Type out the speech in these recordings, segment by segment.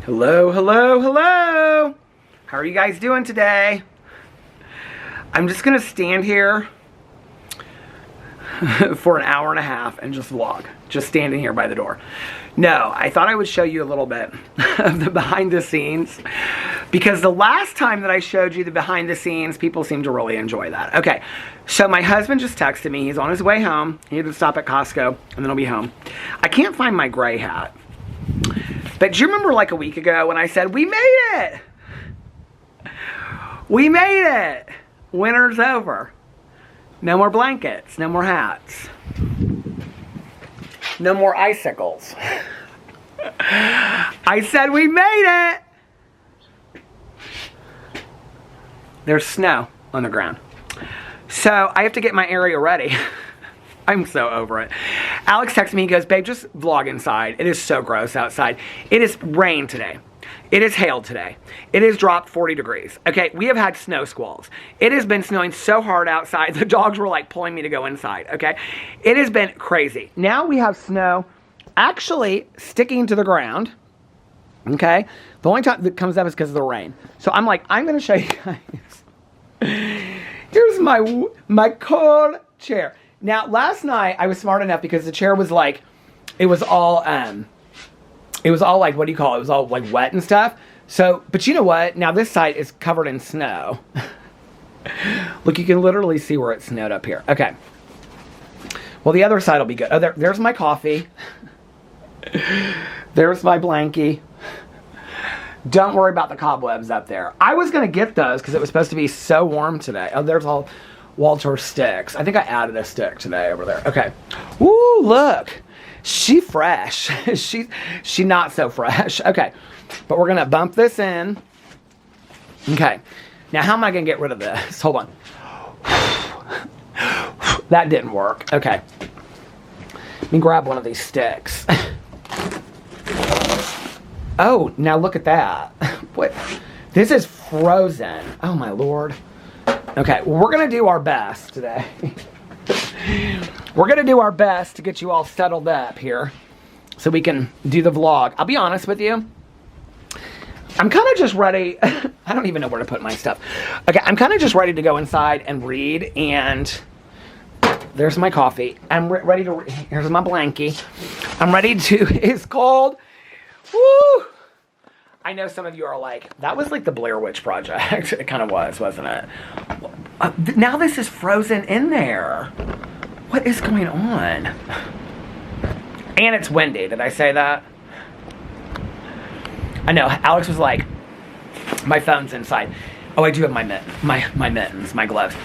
Hello, hello, hello. How are you guys doing today? I'm just gonna stand here for an hour and a half and just vlog. Just standing here by the door. No, I thought I would show you a little bit of the behind the scenes, because the last time that I showed you the behind the scenes, people seem to really enjoy that. Okay, so my husband just texted me. He's on his way home. He had to stop at Costco and then he'll be home. I can't find my gray hat. But do you remember like a week ago when I said, we made it? We made it. Winter's over. No more blankets, no more hats. No more icicles. I said we made it. There's snow on the ground. So I have to get my area ready. I'm so over it. Alex texted me, he goes, babe, just vlog inside. It is so gross outside. It is rain today. It is hailed today. It has dropped 40 degrees. Okay, we have had snow squalls. It has been snowing so hard outside, the dogs were like pulling me to go inside, okay? It has been crazy. Now we have snow actually sticking to the ground, okay? The only time that comes up is because of the rain. So I'm like, I'm gonna show you guys. Here's my cold chair. Now, last night, I was smart enough because the chair was like, it was all like, what do you call it? It was all like wet and stuff. So, but you know what? Now this side is covered in snow. Look, you can literally see where it snowed up here. Okay. Well, the other side will be good. Oh, there's my coffee. There's my blankie. Don't worry about the cobwebs up there. I was going to get those because it was supposed to be so warm today. Oh, there's all Walter sticks. I think I added a stick today over there. Okay. Woo, look. She fresh. she not so fresh. Okay. But we're going to bump this in. Okay. Now, how am I going to get rid of this? Hold on. That didn't work. Okay. Let me grab one of these sticks. Oh, now look at that. What? This is frozen. Oh, my Lord. Okay, well, we're going to do our best today. We're going to do our best to get you all settled up here so we can do the vlog. I'll be honest with you. I'm kind of just ready. I don't even know where to put my stuff. Okay, I'm kind of just ready to go inside and read. And there's my coffee. I'm ready to read. Here's my blankie. I'm ready to. It's cold. Woo! I know some of you are like, that was like the Blair Witch Project. It kind of was, wasn't it? Now this is frozen in there. What is going on? And it's windy. Did I say that? I know. Alex was like, my phone's inside. Oh, I do have my mittens, my gloves.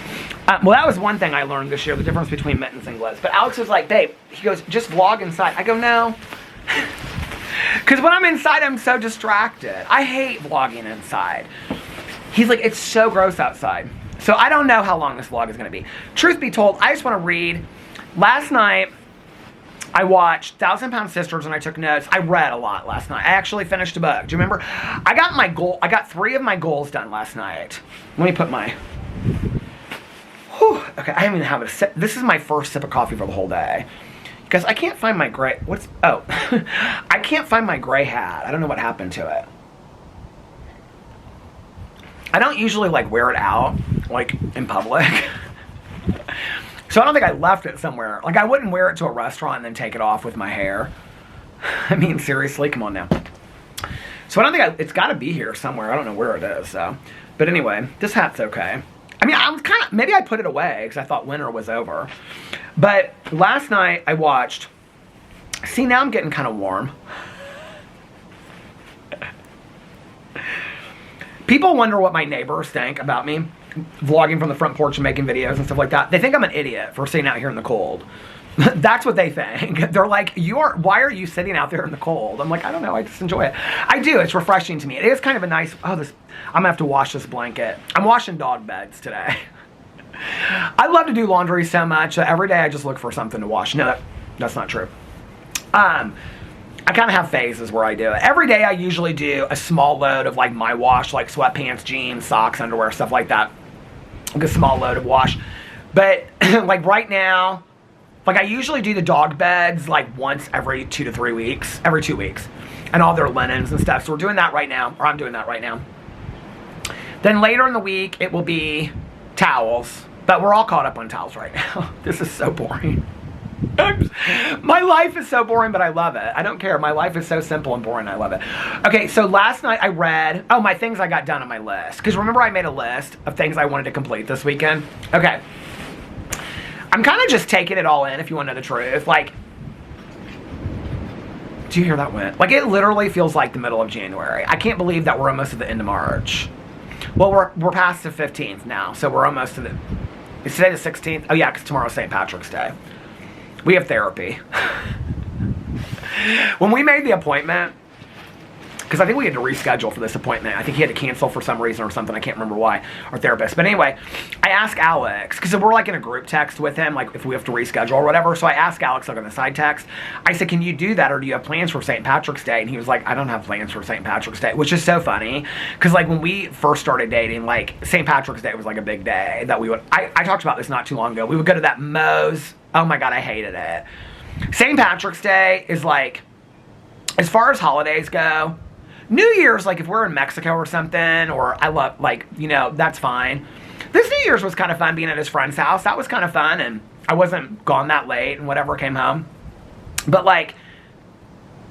Well, that was one thing I learned this year, the difference between mittens and gloves. But Alex was like, babe, he goes, just vlog inside. I go, no. Because when I'm inside, I'm so distracted. I hate vlogging inside. He's like, it's so gross outside. So I don't know how long this vlog is going to be. Truth be told, I just want to read. Last night, I watched 1,000 Pound Sisters and I took notes. I read a lot last night. I actually finished a book. Do you remember? I got 3 of my goals done last night. Let me put my... Whew, okay, I haven't even had a sip. This is my first sip of coffee for the whole day. Because I can't find my gray... I can't find my gray hat. I don't know what happened to it. I don't usually, like, wear it out, like, in public. So I don't think I left it somewhere. Like, I wouldn't wear it to a restaurant and then take it off with my hair. I mean, seriously, come on now. So I don't think it's got to be here somewhere. I don't know where it is, so. But anyway, this hat's okay. I mean, I'm kind of, maybe I put it away because I thought winter was over. But last night I watched, see, now I'm getting kind of warm. People wonder what my neighbors think about me vlogging from the front porch and making videos and stuff like that. They think I'm an idiot for sitting out here in the cold. That's what they think. They're like, why are you sitting out there in the cold? I'm like, I don't know, I just enjoy it. I do, it's refreshing to me. It is kind of a nice, I'm gonna have to wash this blanket. I'm washing dog beds today. I love to do laundry so much that every day I just look for something to wash. No, that's not true. I kind of have phases where I do it. Every day I usually do a small load of like my wash, like sweatpants, jeans, socks, underwear, stuff like that. Like a small load of wash. But like right now, like I usually do the dog beds like once every 2 to 3 weeks, every 2 weeks. and all their linens and stuff. So we're doing that right now, or I'm doing that right now. Then later in the week, it will be towels. But we're all caught up on towels right now. This is so boring. My life is so boring, but I love it. I don't care. My life is so simple and boring. I love it. Okay, so last night I read, my things I got done on my list. Because remember I made a list of things I wanted to complete this weekend? Okay. I'm kind of just taking it all in, if you want to know the truth. Like, do you hear that wind? Like, it literally feels like the middle of January. I can't believe that we're almost at the end of March. Well, we're past the 15th now, so we're almost to the... Is today the 16th? Oh, yeah, because tomorrow's St. Patrick's Day. We have therapy. When we made the appointment, because I think we had to reschedule for this appointment. I think he had to cancel for some reason or something. I can't remember why, our therapist. But anyway, I asked Alex, because we're like in a group text with him, like if we have to reschedule or whatever. So I asked Alex, like on the side text, I said, can you do that or do you have plans for St. Patrick's Day? And he was like, I don't have plans for St. Patrick's Day, which is so funny. Because like when we first started dating, like St. Patrick's Day was like a big day that we would, I talked about this not too long ago. We would go to that Moe's. Oh my God, I hated it. St. Patrick's Day is like, as far as holidays go, New Year's, like if we're in Mexico or something, or I love, like, you know, that's fine. This New Year's was kind of fun being at his friend's house. That was kind of fun, and I wasn't gone that late and whatever, came home. But like,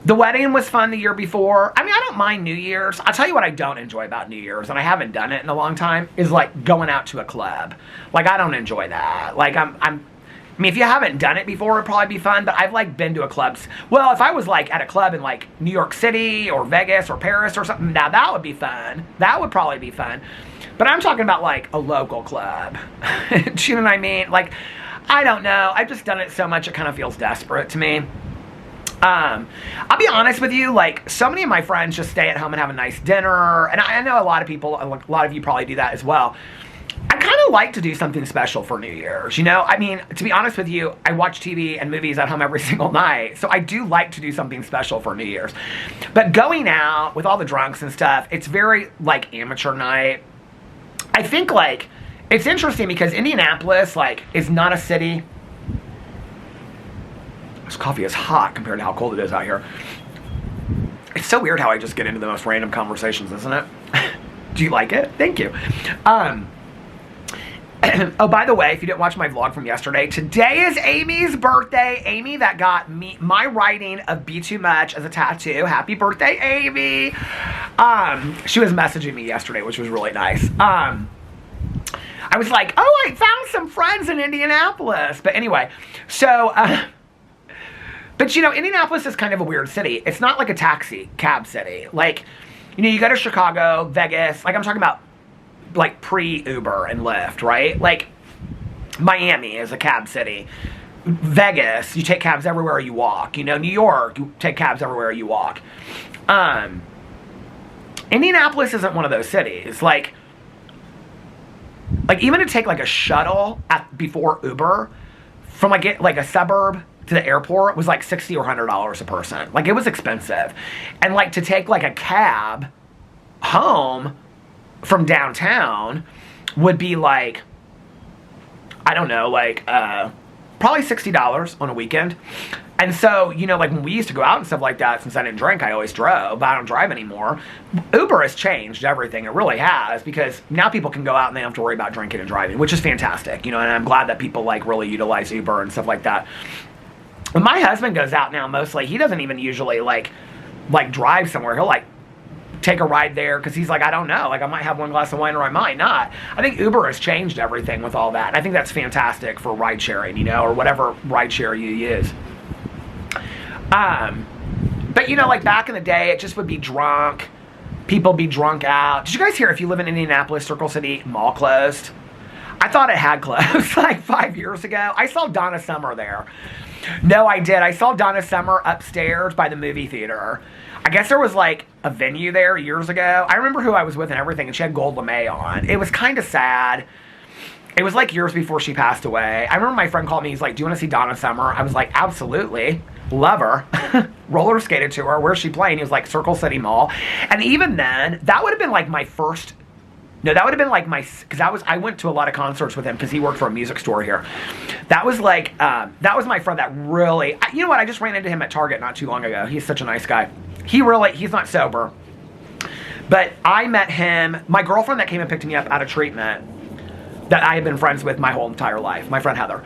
the wedding was fun the year before. I mean, I don't mind New Year's. I'll tell you what I don't enjoy about New Year's, and I haven't done it in a long time, is like going out to a club. Like, I don't enjoy that. Like, I mean, if you haven't done it before, it'd probably be fun, but I've, like, been to a club. Well, if I was, like, at a club in, like, New York City or Vegas or Paris or something, now that would be fun. That would probably be fun. But I'm talking about, like, a local club. Do you know what I mean? Like, I don't know. I've just done it so much, it kind of feels desperate to me. I'll be honest with you, like, so many of my friends just stay at home and have a nice dinner, and I know a lot of people, a lot of you probably do that as well. I kind of like to do something special for New Year's, you know? I mean, to be honest with you, I watch TV and movies at home every single night, so I do like to do something special for New Year's. But going out with all the drunks and stuff, it's very, like, amateur night. I think, like, it's interesting because Indianapolis, like, is not a city. This coffee is hot compared to how cold it is out here. It's so weird how I just get into the most random conversations, isn't it? Do you like it? Thank you. Oh, by the way, if you didn't watch my vlog from yesterday, today is Amy's birthday. Amy that got me my writing of Be Too Much as a tattoo. Happy birthday, Amy. She was messaging me yesterday, which was really nice. I was like, oh, I found some friends in Indianapolis. But anyway, so, but you know, Indianapolis is kind of a weird city. It's not like a taxi cab city. Like, you know, you go to Chicago, Vegas, like I'm talking about like pre-Uber and Lyft, right? Like, Miami is a cab city. Vegas, you take cabs everywhere you walk. You know, New York, you take cabs everywhere you walk. Indianapolis isn't one of those cities. Like even to take like a shuttle before Uber from like a suburb to the airport was like $60 or $100 a person. Like, it was expensive. And like to take like a cab home from downtown would be like, I don't know, like probably $60 on a weekend. And so, you know, like when we used to go out and stuff like that, since I didn't drink, I always drove, but I don't drive anymore. Uber has changed everything. It really has, because now people can go out and they don't have to worry about drinking and driving, which is fantastic, you know, and I'm glad that people like really utilize Uber and stuff like that. When my husband goes out now, mostly, he doesn't even usually like drive somewhere. He'll like take a ride there, because he's like, I don't know, like I might have one glass of wine or I might not. I think Uber has changed everything with all that, and I think that's fantastic for ride sharing, you know, or whatever ride share you use. But you know, like back in the day, it just would be drunk, people be drunk out. Did you guys hear, if you live in Indianapolis, Circle City Mall closed? I thought it had closed like 5 years ago. I saw Donna Summer there. No, I did. I saw Donna Summer upstairs by the movie theater. I guess there was like a venue there years ago. I remember who I was with and everything, and she had gold lame on. It was kind of sad. It was like years before she passed away. I remember my friend called me. He's like, do you want to see Donna Summer? I was like, absolutely. Love her. Roller skated to her. Where's she playing? He was like, Circle City Mall. And even then, that would have been like my first... No, that would have been like my... Because I went to a lot of concerts with him because he worked for a music store here. That was like... that was my friend that really... You know what? I just ran into him at Target not too long ago. He's such a nice guy. He's not sober. But I met him, my girlfriend that came and picked me up out of treatment, that I had been friends with my whole entire life, my friend Heather.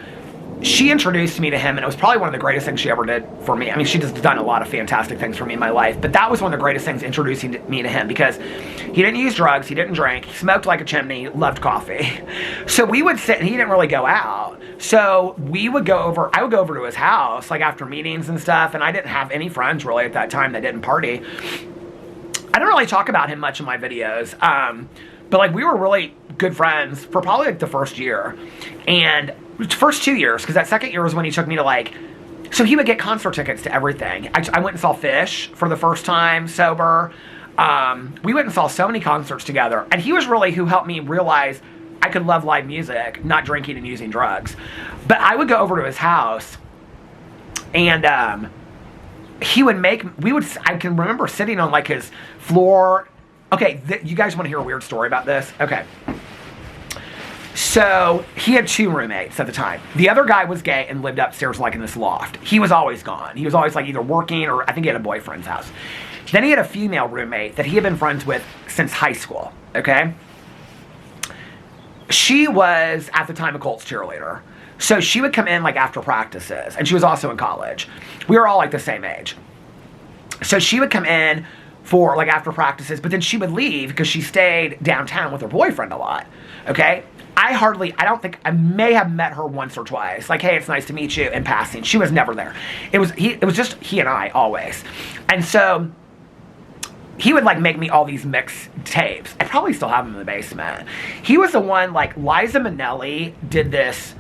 She introduced me to him, and it was probably one of the greatest things she ever did for me. I mean, she just done a lot of fantastic things for me in my life, but that was one of the greatest things, introducing me to him, because he didn't use drugs, he didn't drink, he smoked like a chimney, loved coffee. So we would sit, and he didn't really go out. So I would go over to his house, like after meetings and stuff, and I didn't have any friends really at that time that didn't party. I don't really talk about him much in my videos, but like we were really good friends for probably like the first year, and first 2 years, because that second year was when he took me to like, so he would get concert tickets to everything. I went and saw Fish for the first time sober. We went and saw so many concerts together, and he was really who helped me realize I could love live music, not drinking and using drugs. But I would go over to his house, and he would I can remember sitting on like his floor. Okay, you guys want to hear a weird story about this? Okay. So he had 2 roommates at the time. The other guy was gay and lived upstairs like in this loft. He was always gone. He was always like either working, or I think he had a boyfriend's house. Then he had a female roommate that he had been friends with since high school, okay? She was, at the time, a Colts cheerleader. So she would come in like after practices, and she was also in college. We were all like the same age. So she would come in for like after practices, but then she would leave because she stayed downtown with her boyfriend a lot, okay? I may have met her once or twice. Like, hey, it's nice to meet you in passing. She was never there. It was just he and I always. And so he would like make me all these mix tapes. I probably still have them in the basement. He was the one, like Liza Minnelli did this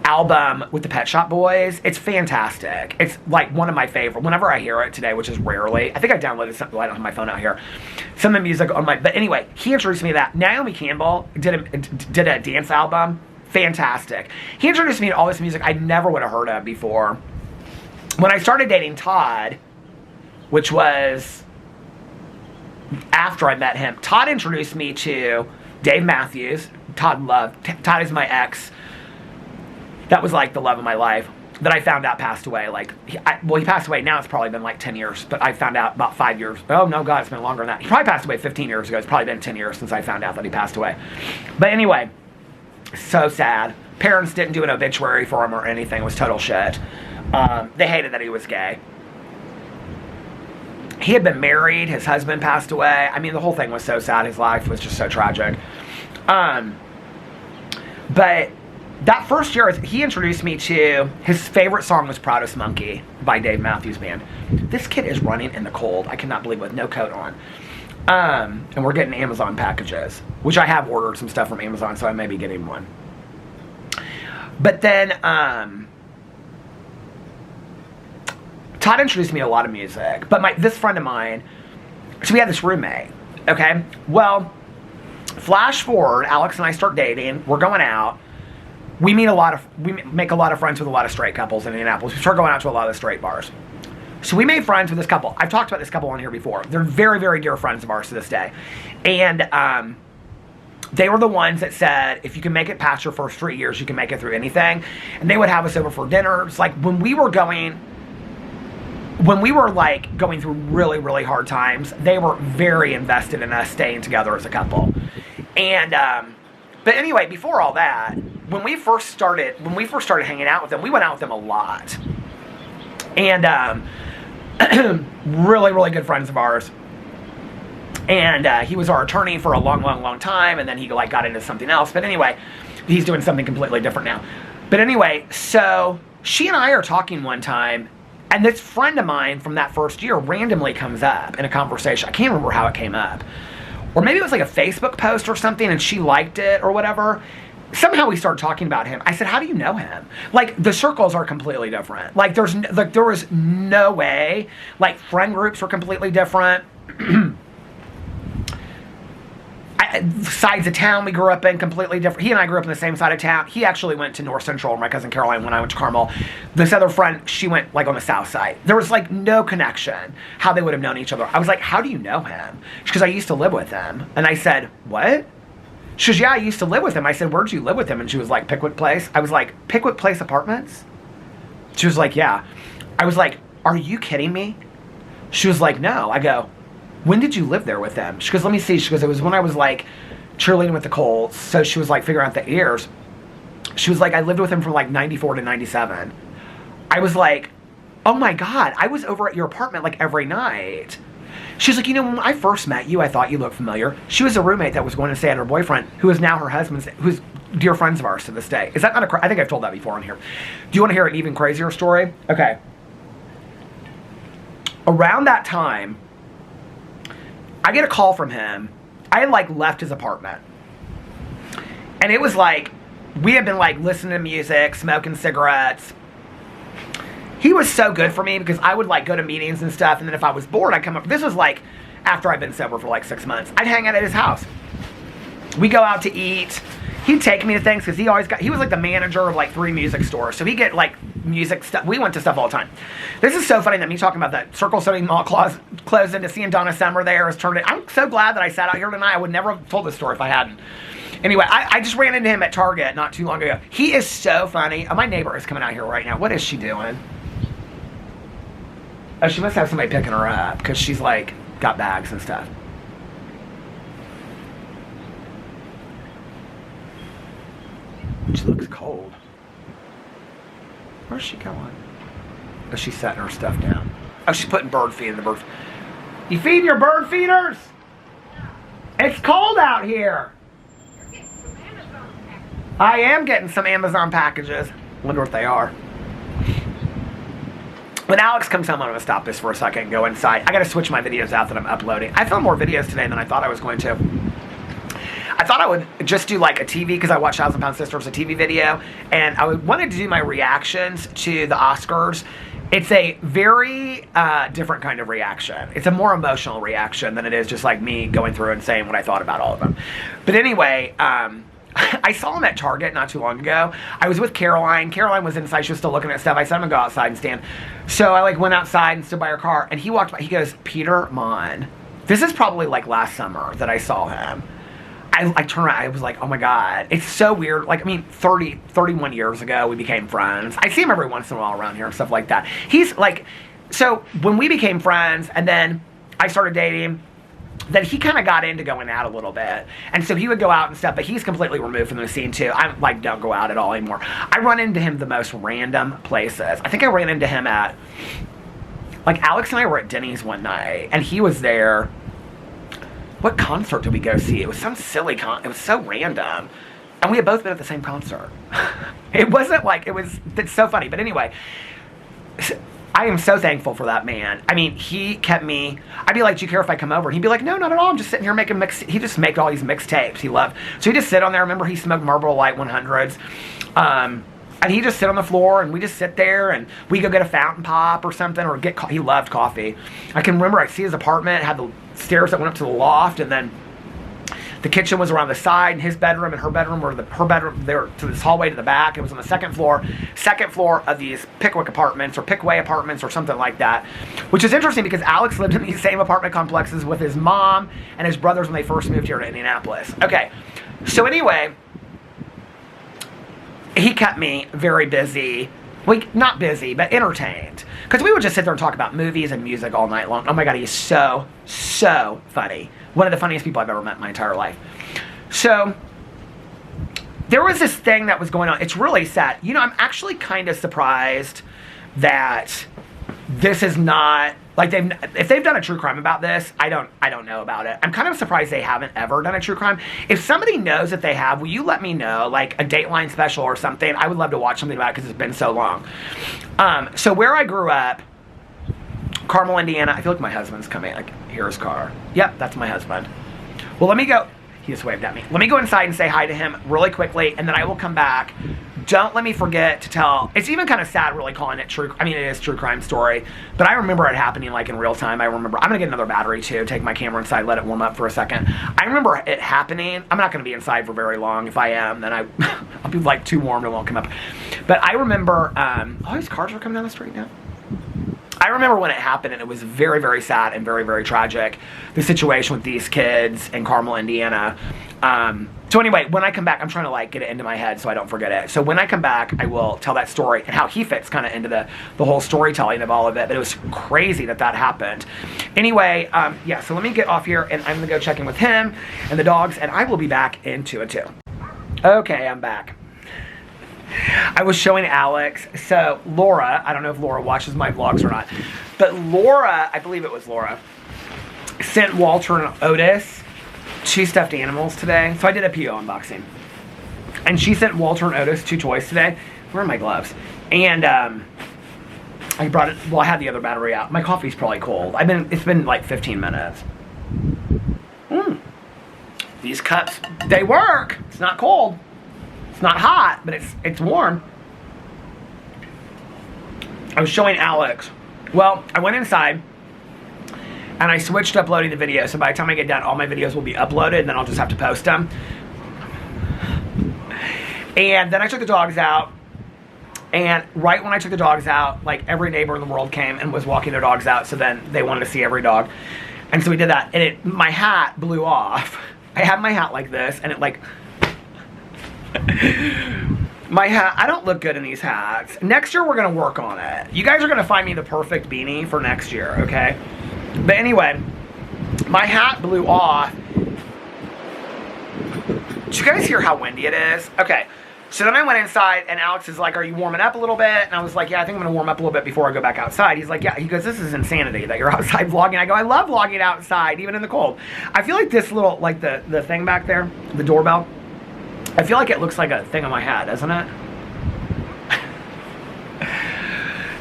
album with the Pet Shop Boys. It's fantastic. It's like one of my favorite. Whenever I hear it today, which is rarely, I think I downloaded something. I don't have my phone out here. Some of the music on my. But anyway, he introduced me to that. Naomi Campbell did a dance album. Fantastic. He introduced me to all this music I never would have heard of before. When I started dating Todd, which was after I met him, Todd introduced me to Dave Matthews. Todd is my ex. That was like the love of my life that I found out passed away. Like, he passed away now. It's probably been like 10 years, but I found out about 5 years. Oh no, God, it's been longer than that. He probably passed away 15 years ago. It's probably been 10 years since I found out that he passed away. But anyway, so sad. Parents didn't do an obituary for him or anything. It was total shit. They hated that he was gay. He had been married. His husband passed away. I mean, the whole thing was so sad. His life was just so tragic. But that first year, he introduced me to, his favorite song was Proudest Monkey by Dave Matthews Band. This kid is running in the cold. I cannot believe, with no coat on. And we're getting Amazon packages, which I have ordered some stuff from Amazon, so I may be getting one. But then, Todd introduced me to a lot of music. But this friend of mine, so we had this roommate, okay? Well, flash forward, Alex and I start dating. We're going out. We make a lot of friends with a lot of straight couples in Indianapolis. We start going out to a lot of the straight bars. So we made friends with this couple. I've talked about this couple on here before. They're very, very dear friends of ours to this day. And they were the ones that said, if you can make it past your first 3 years, you can make it through anything. And they would have us over for dinners. Like when we were like going through really, really hard times, they were very invested in us staying together as a couple. And but anyway, before all that, when we first started hanging out with them, we went out with them a lot. And really, really good friends of ours. And he was our attorney for a long, long, long time, and then he like got into something else. But anyway, he's doing something completely different now. But anyway, so she and I are talking one time, and this friend of mine from that first year randomly comes up in a conversation. I can't remember how it came up. Or maybe it was like a Facebook post or something, and she liked it or whatever. Somehow we started talking about him. I said, how do you know him? Like, the circles are completely different. Like, there was no way. Like, friend groups were completely different. Sides of town we grew up in, completely different. He and I grew up in the same side of town. He actually went to North Central, where my cousin Caroline, when I went to Carmel. This other friend, she went like on the south side. There was like no connection how they would have known each other. I was like, how do you know him? Because I used to live with him. And I said, what? She goes, yeah, I used to live with him. I said, where'd you live with him? And she was like, Pickwick Place. I was like, Pickwick Place Apartments? She was like, yeah. I was like, are you kidding me? She was like, no. I go, when did you live there with them? She goes, let me see. She goes, it was when I was like cheerleading with the Colts. So she was like figuring out the years. She was like, I lived with him from like 94 to 97. I was like, oh my God, I was over at your apartment like every night. She's like, you know, when I first met you, I thought you looked familiar. She was a roommate that was going to stay at her boyfriend, who is now her husband's, who's dear friends of ours to this day. Is that not I think I've told that before on here. Do you want to hear an even crazier story? Okay. Around that time, I get a call from him. I had like left his apartment. And it was like, we had been like listening to music, smoking cigarettes. He was so good for me because I would like go to meetings and stuff, and then if I was bored, I'd come up. This was like after I'd been sober for like 6 months. I'd hang out at his house. We go out to eat. He'd take me to things because he was like the manager of like 3 music stores. So he'd get like music stuff. We went to stuff all the time. This is so funny that me talking about that Circle City Mall closed into seeing Donna Summer there has turned it. I'm so glad that I sat out here tonight. I would never have told this story if I hadn't. Anyway, I just ran into him at Target not too long ago. He is so funny. My neighbor is coming out here right now. What is she doing? Oh, she must have somebody picking her up because she's like got bags and stuff. She looks cold. Where's she going? Oh, she's setting her stuff down. Oh, she's putting bird feed in the bird. You feeding your bird feeders? It's cold out here. I am getting some Amazon packages. Wonder what they are. When Alex comes home, I'm going to stop this for a second and go inside. I got to switch my videos out that I'm uploading. I filmed more videos today than I thought I was going to. I thought I would just do like a TV, because I watched 1,000 Pound Sisters, a TV video, and I wanted to do my reactions to the Oscars. It's a very different kind of reaction. It's a more emotional reaction than it is just like me going through and saying what I thought about all of them. But anyway, I saw him at Target not too long ago. I was with Caroline. Caroline was inside. She was still looking at stuff. I said I'm going to go outside and stand. So I like went outside and stood by her car, and he walked by. He goes, Peter Monn. This is probably like last summer that I saw him. I turned around. I was like, oh my God. It's so weird. Like, I mean, 31 years ago, we became friends. I see him every once in a while around here and stuff like that. He's like, so when we became friends and then I started dating, then he kind of got into going out a little bit. And so he would go out and stuff, but he's completely removed from the scene too. I'm like, don't go out at all anymore. I run into him the most random places. I think I ran into him at, like, Alex and I were at Denny's one night and he was there. What concert did we go see? It was some silly it was so random. And we had both been at the same concert. It wasn't like, it's so funny. But anyway, I am so thankful for that man. I mean, he kept me, I'd be like, do you care if I come over? And he'd be like, no, not at all. I'm just sitting here making he just make all these mixtapes he loved. So he'd just sit on there. Remember, he smoked Marlboro Light 100s. And he'd just sit on the floor and we just sit there and we go get a fountain pop or something or get he loved coffee. I can remember I see his apartment, had the stairs that went up to the loft, and then the kitchen was around the side, and his bedroom and her bedroom were her bedroom there to this hallway to the back. It was on the second floor of these Pickwick apartments or Pickway apartments or something like that, which is interesting because Alex lived in these same apartment complexes with his mom and his brothers when they first moved here to Indianapolis. Okay, so anyway, he kept me very busy. Well, not busy, but entertained. Because we would just sit there and talk about movies and music all night long. Oh my God, he's so, so funny. One of the funniest people I've ever met in my entire life. So, there was this thing that was going on. It's really sad. You know, I'm actually kind of surprised that this is not, like, if they've done a true crime about this, I don't know about it. I'm kind of surprised they haven't ever done a true crime. If somebody knows that they have, will you let me know, like a Dateline special or something? I would love to watch something about it because it's been so long. So where I grew up, Carmel, Indiana, I feel like my husband's coming, like, here's car. Yep, that's my husband. Well, let me go, he just waved at me. Let me go inside and say hi to him really quickly, and then I will come back. Don't let me forget to tell, it's even kind of sad really calling it true, I mean, it is true crime story, but I remember it happening like in real time. I remember, I'm going to get another battery too, take my camera inside, let it warm up for a second. I remember it happening. I'm not going to be inside for very long. If I am, then I'll be like too warm and it won't come up. But I remember, all these cars are coming down the street now. I remember when it happened, and it was very, very sad and very, very tragic. The situation with these kids in Carmel, Indiana. So So anyway, when I come back, I'm trying to like get it into my head so I don't forget it. So when I come back, I will tell that story and how he fits kind of into the whole storytelling of all of it. But it was crazy that happened. Anyway, yeah, so let me get off here and I'm gonna go check in with him and the dogs, and I will be back in 2 and 2. Okay, I'm back. I was showing Alex. So Laura, I don't know if Laura watches my vlogs or not, but Laura, I believe it was Laura, sent Walter and Otis 2 stuffed animals today. So I did a PO unboxing. And she sent Walter and Otis 2 toys today. Where are my gloves? And I brought it, well, I had the other battery out. My coffee's probably cold. It's been like 15 minutes. These cups, they work. It's not cold. It's not hot, but it's warm. I was showing Alex. Well, I went inside and I switched to uploading the video. So by the time I get done, all my videos will be uploaded and then I'll just have to post them. And then I took the dogs out. And right when I took the dogs out, like every neighbor in the world came and was walking their dogs out. So then they wanted to see every dog. And so we did that. And my hat blew off. I had my hat like this and it like... My hat, I don't look good in these hats. Next year we're going to work on it. You guys are going to find me the perfect beanie for next year, okay? But anyway, my hat blew off. Did you guys hear how windy it is? Okay, so then I went inside and Alex is like, are you warming up a little bit? And I was like, yeah, I think I'm going to warm up a little bit before I go back outside. He's like, yeah. He goes, this is insanity that you're outside vlogging. I go, I love vlogging outside, even in the cold. I feel like this little, like the thing back there, the doorbell, I feel like it looks like a thing on my hat, doesn't it?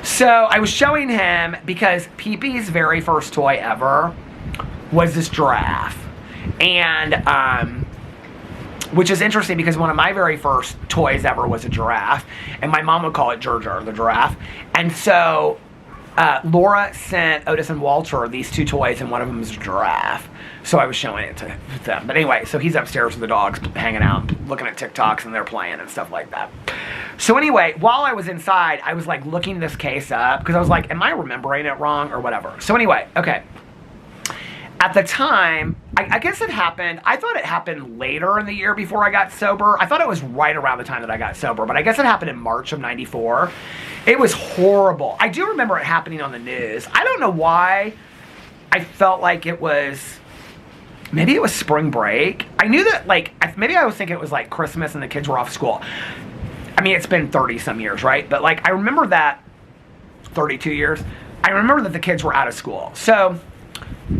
So I was showing him because Pee-Pee's very first toy ever was this giraffe. And, which is interesting because one of my very first toys ever was a giraffe. And my mom would call it Gerger, the giraffe. And so Laura sent Otis and Walter these 2 toys, and one of them is a giraffe. So I was showing it to them. But anyway, so he's upstairs with the dogs, hanging out, looking at TikToks, and they're playing and stuff like that. So anyway, while I was inside, I was like looking this case up, because I was like, am I remembering it wrong or whatever? So anyway, okay. At the time, I guess it happened, I thought it happened later in the year before I got sober. I thought it was right around the time that I got sober, but I guess it happened in March of '94. It was horrible. I do remember it happening on the news. I don't know why I felt like it was, maybe it was spring break. I knew that, like, maybe I was thinking it was like Christmas and the kids were off school. I mean, it's been 30 some years, right? But like, I remember that, 32 years, I remember that the kids were out of school. So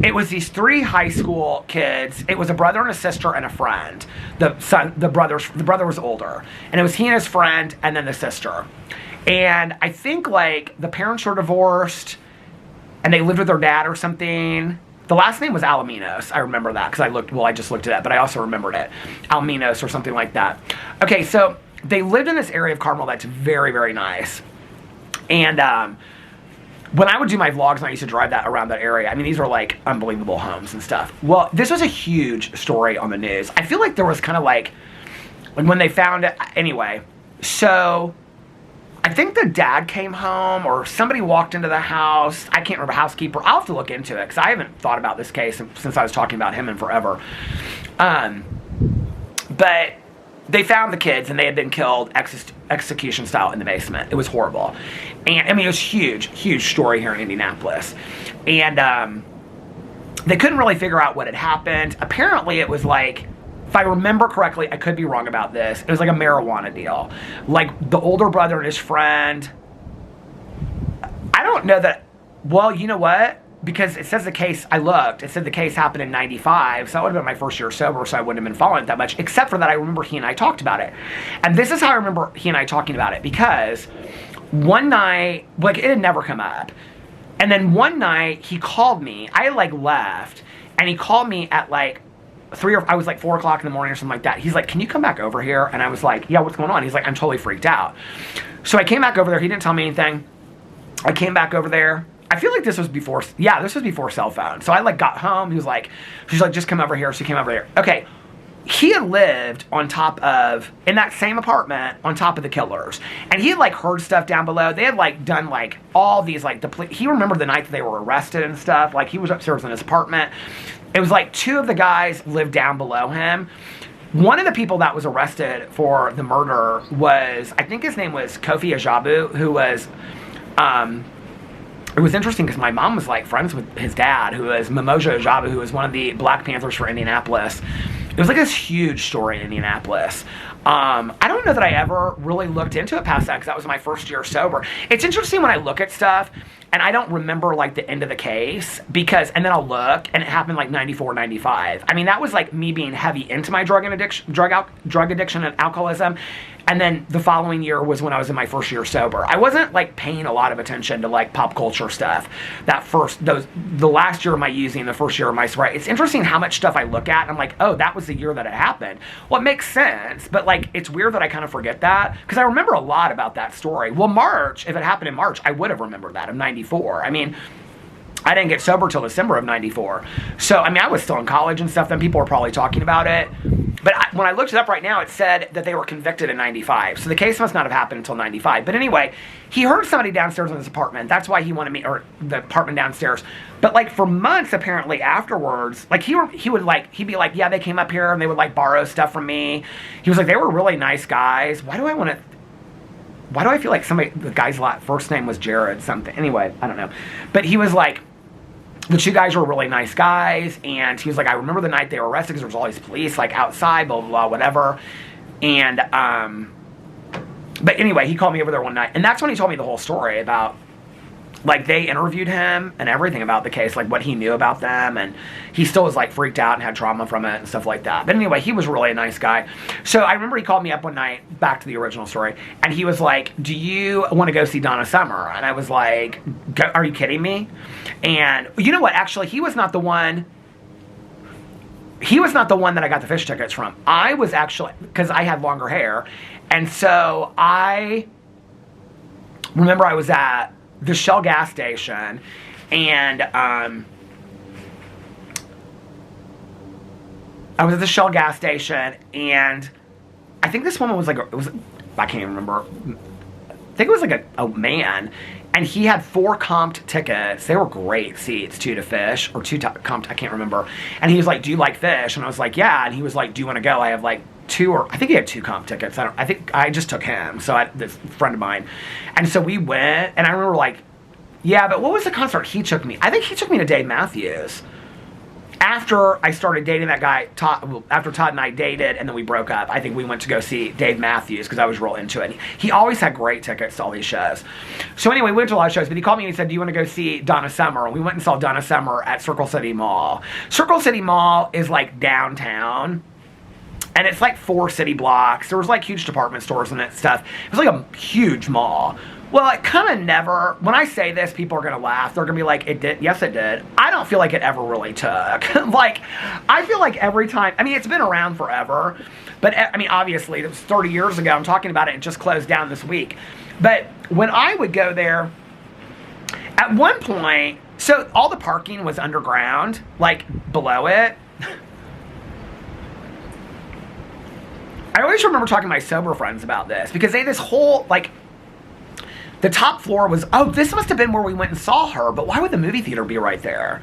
it was these 3 high school kids. It was a brother and a sister and a friend. The brother was older. And it was he and his friend and then the sister. And I think like the parents were divorced and they lived with their dad or something. The last name was Alaminos. I remember that because I just looked at it, but I also remembered it. Alaminos or something like that. Okay, so they lived in this area of Carmel that's very, very nice. And when I would do my vlogs and I used to drive that around that area, I mean, these were like unbelievable homes and stuff. Well, this was a huge story on the news. I feel like there was kind of like when they found it, anyway. So I think the dad came home or somebody walked into the house. I can't remember, housekeeper. I'll have to look into it because I haven't thought about this case since I was talking about him in forever. But they found the kids and they had been killed execution style in the basement. It was horrible. And I mean, it was huge, huge story here in Indianapolis. And they couldn't really figure out what had happened. Apparently it was like, if I remember correctly, I could be wrong about this, it was like a marijuana deal. Like the older brother and his friend, I don't know that, well, you know what? Because it says the case, I looked, it said the case happened in '95, so that would have been my first year sober, so I wouldn't have been following it that much, except for that I remember he and I talked about it. And this is how I remember he and I talking about it, because one night, like it had never come up, and then one night he called me, I like left, and he called me at like I was like 4 o'clock in the morning or something like that. He's like, can you come back over here? And I was like, yeah, what's going on? He's like, I'm totally freaked out. So I came back over there, he didn't tell me anything. I came back over there. I feel like this was before, yeah, this was before cell phone. So I like got home, he was like, she's like, just come over here. So he came over there. Okay, he had lived on top of, in that same apartment, on top of the killers. And he had like heard stuff down below. They had like done like all these like, he remembered the night that they were arrested and stuff. Like he was upstairs in his apartment. It was like 2 of the guys lived down below him. one of the people that was arrested for the murder was, I think his name was Kofi Ajabu, who was, it was interesting because my mom was like friends with his dad, who was Mimoja Ajabu, who was one of the Black Panthers for Indianapolis. It was like this huge story in Indianapolis. I don't know that I ever really looked into it past that because that was my first year sober. It's interesting when I look at stuff and I don't remember like the end of the case because, and then I'll look and it happened like 94, 95. I mean, that was like me being heavy into my drug addiction and alcoholism. And then the following year was when I was in my first year sober. I wasn't like paying a lot of attention to like pop culture stuff. The last year of my using, the first year of my sobriety. It's interesting how much stuff I look at and I'm like, oh, that was the year that it happened. Well, it makes sense, but like, it's weird that I kind of forget that because I remember a lot about that story. Well, March, if it happened in March, I would have remembered that of 94. I mean, I didn't get sober till December of 94. So, I mean, I was still in college and stuff, then people were probably talking about it. But when I looked it up right now, it said that they were convicted in 95. So the case must not have happened until 95. But anyway, he heard somebody downstairs in his apartment. That's why he wanted me, or the apartment downstairs. But like for months apparently afterwards, like he'd be like, yeah, they came up here and they would like borrow stuff from me. He was like, they were really nice guys. Why do I feel like the guy's first name was Jared something? Anyway, I don't know. But he was like, the two guys were really nice guys, and he was like, I remember the night they were arrested because there was all these police like outside, blah, blah, blah, whatever. And, but anyway, he called me over there one night, and that's when he told me the whole story about, like, they interviewed him and everything about the case, like what he knew about them, and he still was like freaked out and had trauma from it and stuff like that. But anyway, he was really a nice guy. So I remember he called me up one night, back to the original story, and he was like, do you want to go see Donna Summer? And I was like, are you kidding me? And you know what, actually, he was not the one that I got the fish tickets from. I was actually, because I had longer hair, and so I remember I was at the Shell gas station, and I was at the Shell gas station, and I think this woman was like, I can't even remember. I think it was like a man, and he had 4 comped tickets. They were great seats, too, to fish, or 2 comped, I can't remember. And he was like, do you like fish? And I was like, yeah. And he was like, do you want to go? I have like 2, or I think he had 2 comp tickets. I think I just took him. So this friend of mine. And so we went, and I remember like, yeah, but what was the concert he took me? I think he took me to Dave Matthews. After I started dating that guy, after Todd and I dated, and then we broke up, I think we went to go see Dave Matthews because I was real into it. He always had great tickets to all these shows. So anyway, we went to a lot of shows, but he called me and he said, do you want to go see Donna Summer? And we went and saw Donna Summer at Circle City Mall. Circle City Mall is like downtown, and it's like 4 city blocks. There was like huge department stores and that stuff. It was like a huge mall. Well, it kind of never, when I say this, people are going to laugh. They're going to be like, it did. Yes, it did. I don't feel like it ever really took. Like, I feel like every time, I mean, it's been around forever. But, I mean, obviously, it was 30 years ago. I'm talking about it. It just closed down this week. But when I would go there, at one point, so all the parking was underground, like below it. I always remember talking to my sober friends about this because they had this whole, like, the top floor was, oh, this must have been where we went and saw her, but why would the movie theater be right there?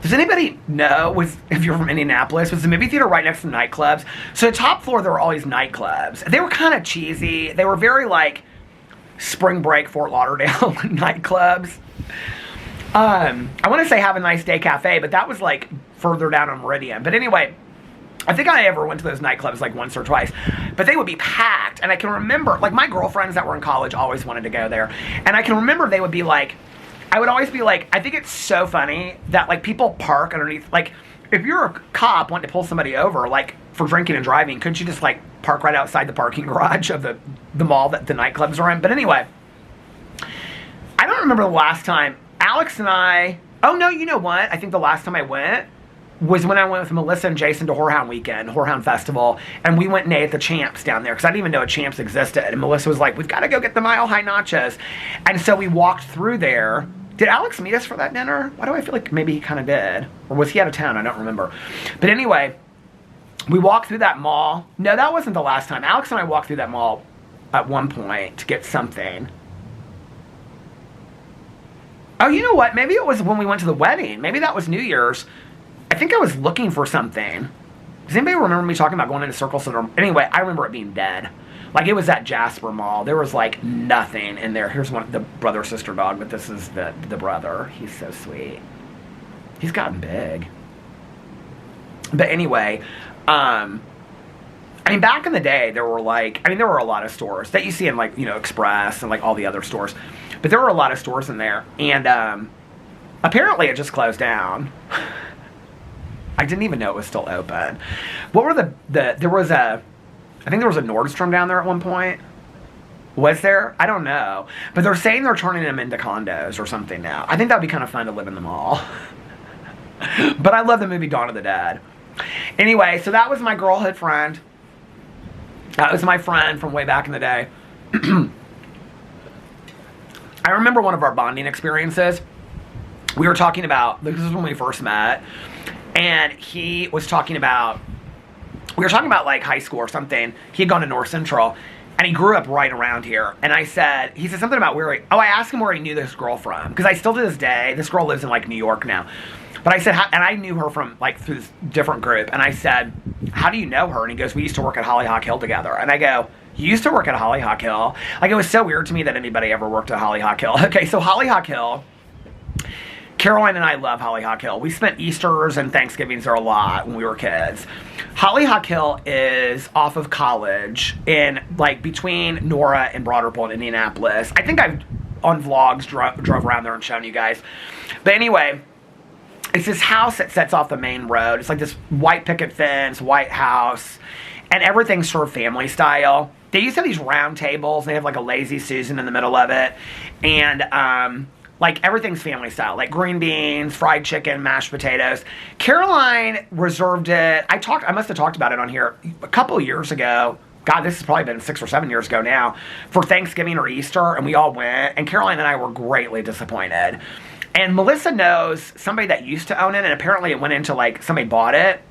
Does anybody know, if you're from Indianapolis, was the movie theater right next to the nightclubs? So the top floor, there were all these nightclubs. They were kind of cheesy. They were very, like, spring break Fort Lauderdale nightclubs. I want to say Have a Nice Day Cafe, but that was, like, further down on Meridian. But anyway, I think I ever went to those nightclubs like once or twice, but they would be packed. And I can remember, like, my girlfriends that were in college always wanted to go there. And I can remember they would be like, I would always be like, I think it's so funny that, like, people park underneath, like, if you're a cop wanting to pull somebody over, like, for drinking and driving, couldn't you just, like, park right outside the parking garage of the mall that the nightclubs are in? But anyway, I don't remember the last time Alex and I, oh no, you know what? I think the last time I went was when I went with Melissa and Jason to Whorehound Weekend, Whorehound Festival, and we went and ate at the Champs down there, because I didn't even know a Champs existed, and Melissa was like, we've got to go get the Mile High Nachos, and so we walked through there. Did Alex meet us for that dinner? Why do I feel like maybe he kind of did? Or was he out of town? I don't remember. But anyway, we walked through that mall. No, that wasn't the last time. Alex and I walked through that mall at one point to get something. Oh, you know what? Maybe it was when we went to the wedding. Maybe that was New Year's. I think I was looking for something. Does anybody remember me talking about going into Circle Center? Anyway, I remember it being dead. Like, it was at Jasper Mall. There was, like, nothing in there. Here's the brother-sister dog, but this is the brother. He's so sweet. He's gotten big. But anyway, I mean, back in the day, there were, like, there were a lot of stores that you see in, like, you know, Express and, like, all the other stores. But there were a lot of stores in there. And apparently it just closed down. I didn't even know it was still open. What were there was I think there was a Nordstrom down there at one point. Was there? I don't know. But they're saying they're turning them into condos or something now. I think that would be kind of fun to live in the mall. But I love the movie Dawn of the Dead. Anyway, so that was my girlhood friend. That was my friend from way back in the day. I remember one of our bonding experiences. We were talking about, this is when we first met, and he was talking about, we were talking about like high school or something. He had gone to North Central, and he grew up right around here. And he said something about I asked him where he knew this girl from, because I still to this day, this girl lives in like New York now. But I said, and I knew her from like through this different group. And I said, how do you know her? And he goes, we used to work at Hollyhock Hill together. And I go, you used to work at Hollyhock Hill? Like, it was so weird to me that anybody ever worked at Hollyhock Hill. Okay, so Hollyhock Hill, Caroline and I love Hollyhock Hill. We spent Easters and Thanksgivings there a lot when we were kids. Hollyhock Hill is off of College in like between Nora and Broad Ripple in Indianapolis. I think I've on vlogs drove around there and shown you guys. But anyway, it's this house that sets off the main road. It's like this white picket fence, white house, and everything's sort of family style. They used to have these round tables. They have like a Lazy Susan in the middle of it. And like everything's family style, like green beans, fried chicken, mashed potatoes. Caroline reserved it. I must have talked about it on here a couple of years ago. God, this has probably been 6 or 7 years ago now, for Thanksgiving or Easter, and we all went. And Caroline and I were greatly disappointed. And Melissa knows somebody that used to own it, and apparently it went into like, somebody bought it.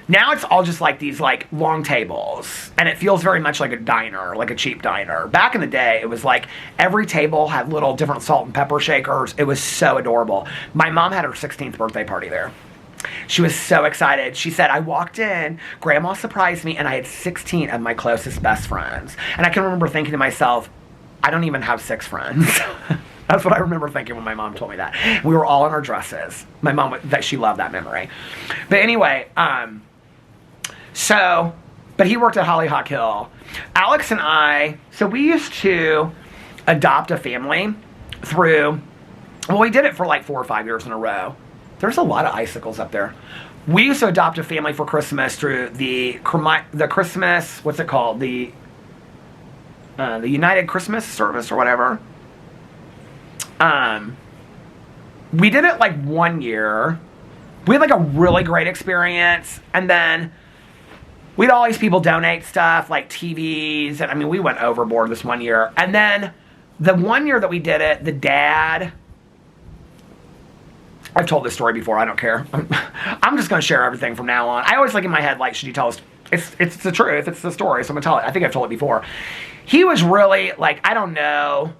Now it's all just like these like long tables, and it feels very much like a diner, like a cheap diner. Back in the day, it was like every table had little different salt and pepper shakers. It was so adorable. My mom had her 16th birthday party there. She was so excited. She said, I walked in, Grandma surprised me, and I had 16 of my closest best friends. And I can remember thinking to myself, I don't even have 6 friends. That's what I remember thinking when my mom told me that. We were all in our dresses. My mom, she loved that memory. But anyway, but he worked at Hollyhock Hill. Alex and I, so we used to adopt a family through, well, we did it for like 4 or 5 years in a row. There's a lot of icicles up there. We used to adopt a family for Christmas through the Christmas, what's it called? The United Christmas Service or whatever. We did it like 1 year. We had like a really great experience, and then we had all these people donate stuff like TVs, and I mean, we went overboard this 1 year. And then the 1 year that we did it, the dad, I've told this story before, I don't care. I'm just going to share everything from now on. I always like in my head, like, should you tell us? It's the truth, it's the story, so I'm going to tell it. I think I've told it before. He was really, like, I don't know,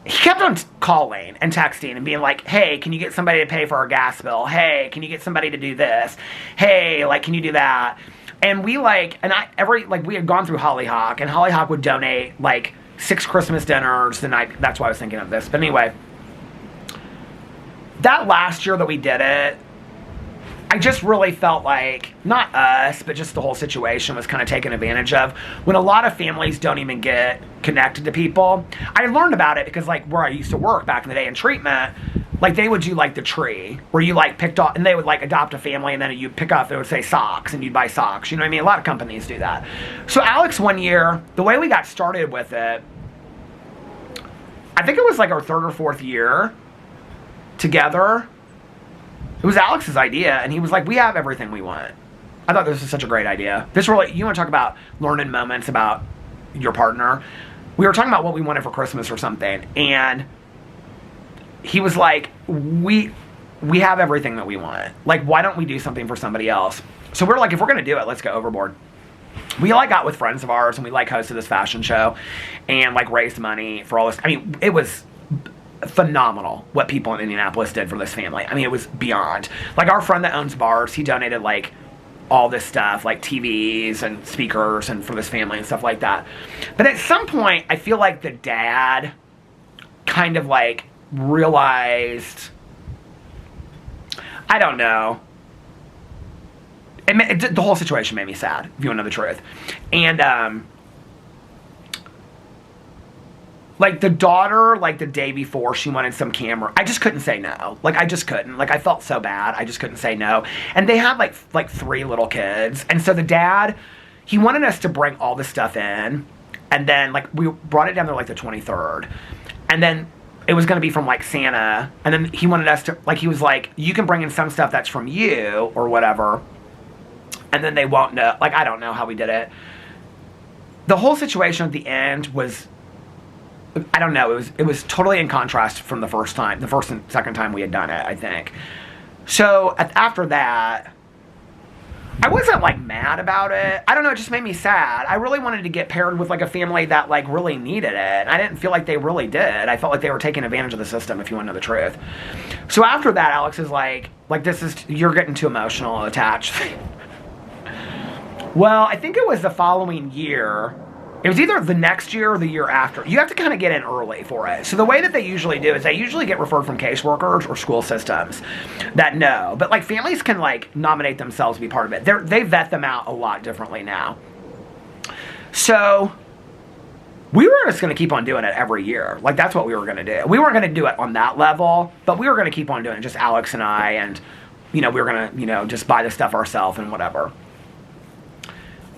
he kept on calling and texting and being like, hey, can you get somebody to pay for our gas bill? Hey, can you get somebody to do this? Hey, like, can you do that? And we like, we had gone through Hollyhock, and Hollyhock would donate like 6 Christmas dinners the night. That's why I was thinking of this. But anyway, that last year that we did it, I just really felt like, not us, but just the whole situation was kind of taken advantage of. When a lot of families don't even get connected to people. I learned about it because, like, where I used to work back in the day in treatment, like, they would do, like, the tree, where you, like, picked off, and they would, like, adopt a family, and then you pick up, they would say socks, and you'd buy socks. You know what I mean? A lot of companies do that. So Alex, 1 year, the way we got started with it, I think it was, like, our 3rd or 4th year together. It was Alex's idea, and he was like, we have everything we want. I thought this was such a great idea. This really, you want to talk about learning moments about your partner? We were talking about what we wanted for Christmas or something, and he was like, we have everything that we want. Like, why don't we do something for somebody else? So we're like, if we're going to do it, let's go overboard. We, like, got with friends of ours, and we, like, hosted this fashion show and, like, raised money for all this. I mean, it was phenomenal what people in Indianapolis did for this family. I mean, it was beyond. Like, our friend that owns bars, he donated, like, all this stuff, like TVs and speakers and for this family and stuff like that. But at some point, I feel like the dad kind of, like, realized, I don't know. The whole situation made me sad, if you want to know the truth. And, like, the daughter, like, the day before, she wanted some camera. I just couldn't say no. Like, I just couldn't. Like, I felt so bad. I just couldn't say no. And they had, like 3 little kids. And so the dad, he wanted us to bring all this stuff in. And then, like, we brought it down there, like, the 23rd. And then it was going to be from, like, Santa. And then he wanted us to, like, he was like, you can bring in some stuff that's from you or whatever. And then they won't know. Like, I don't know how we did it. The whole situation at the end was, I don't know, it was totally in contrast from the first and second time we had done it, I think. So, after that, I wasn't, like, mad about it. I don't know, it just made me sad. I really wanted to get paired with, like, a family that, like, really needed it. I didn't feel like they really did. I felt like they were taking advantage of the system, if you want to know the truth. So after that, Alex is like, you're getting too emotional and attached. Well, I think it was the following year. It was either the next year or the year after. You have to kind of get in early for it. So the way that they usually do is they usually get referred from caseworkers or school systems that know. But, like, families can, like, nominate themselves to be part of it. They vet them out a lot differently now. So we were just going to keep on doing it every year. Like, that's what we were going to do. We weren't going to do it on that level, but we were going to keep on doing it. Just Alex and I, and, you know, we were going to, you know, just buy the stuff ourselves and whatever.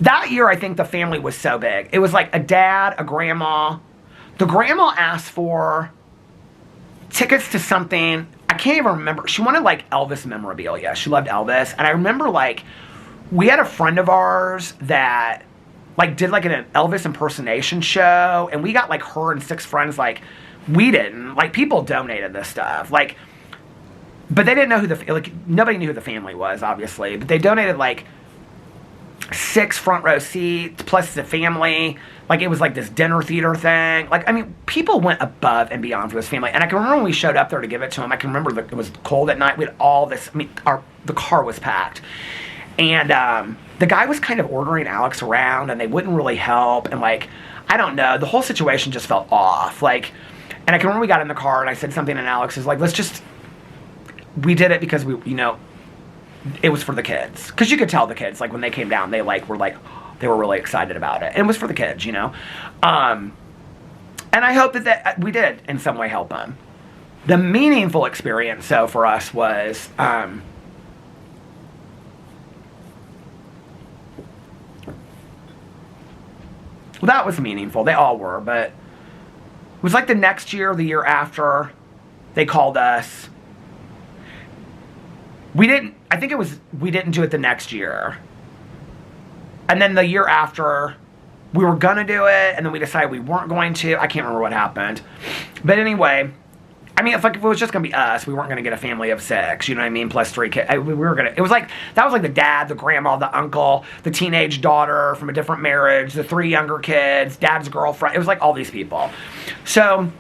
That year, I think the family was so big. It was like a dad, a grandma. The grandma asked for tickets to something. I can't even remember. She wanted, like, Elvis memorabilia. She loved Elvis. And I remember, like, we had a friend of ours that, like, did, like, an Elvis impersonation show. And we got, like, her and 6 friends. Like, we didn't. Like, people donated this stuff. Like, but they didn't know nobody knew who the family was, obviously. But they donated, like, 6 front row seats, plus the family. Like, it was like this dinner theater thing. Like, I mean, people went above and beyond for this family. And I can remember when we showed up there to give it to them, I can remember that it was cold at night. We had all this, I mean, the car was packed. And the guy was kind of ordering Alex around, and they wouldn't really help. And, like, I don't know, the whole situation just felt off. Like, and I can remember we got in the car, and I said something, and Alex was like, we did it because we, you know, it was for the kids. Because you could tell the kids, like, when they came down, they, like, were, like, they were really excited about it. And it was for the kids, you know. And I hope that we did, in some way, help them. The meaningful experience, so, for us was, well, that was meaningful. They all were, but it was, like, the next year, or the year after, they called us. We didn't do it the next year. And then the year after, we were going to do it, and then we decided we weren't going to. I can't remember what happened. But anyway, I mean, if it was just going to be us, we weren't going to get a family of 6, you know what I mean, plus 3 kids. We were going to, it was like, that was like the dad, the grandma, the uncle, the teenage daughter from a different marriage, the 3 younger kids, dad's girlfriend. It was like all these people. So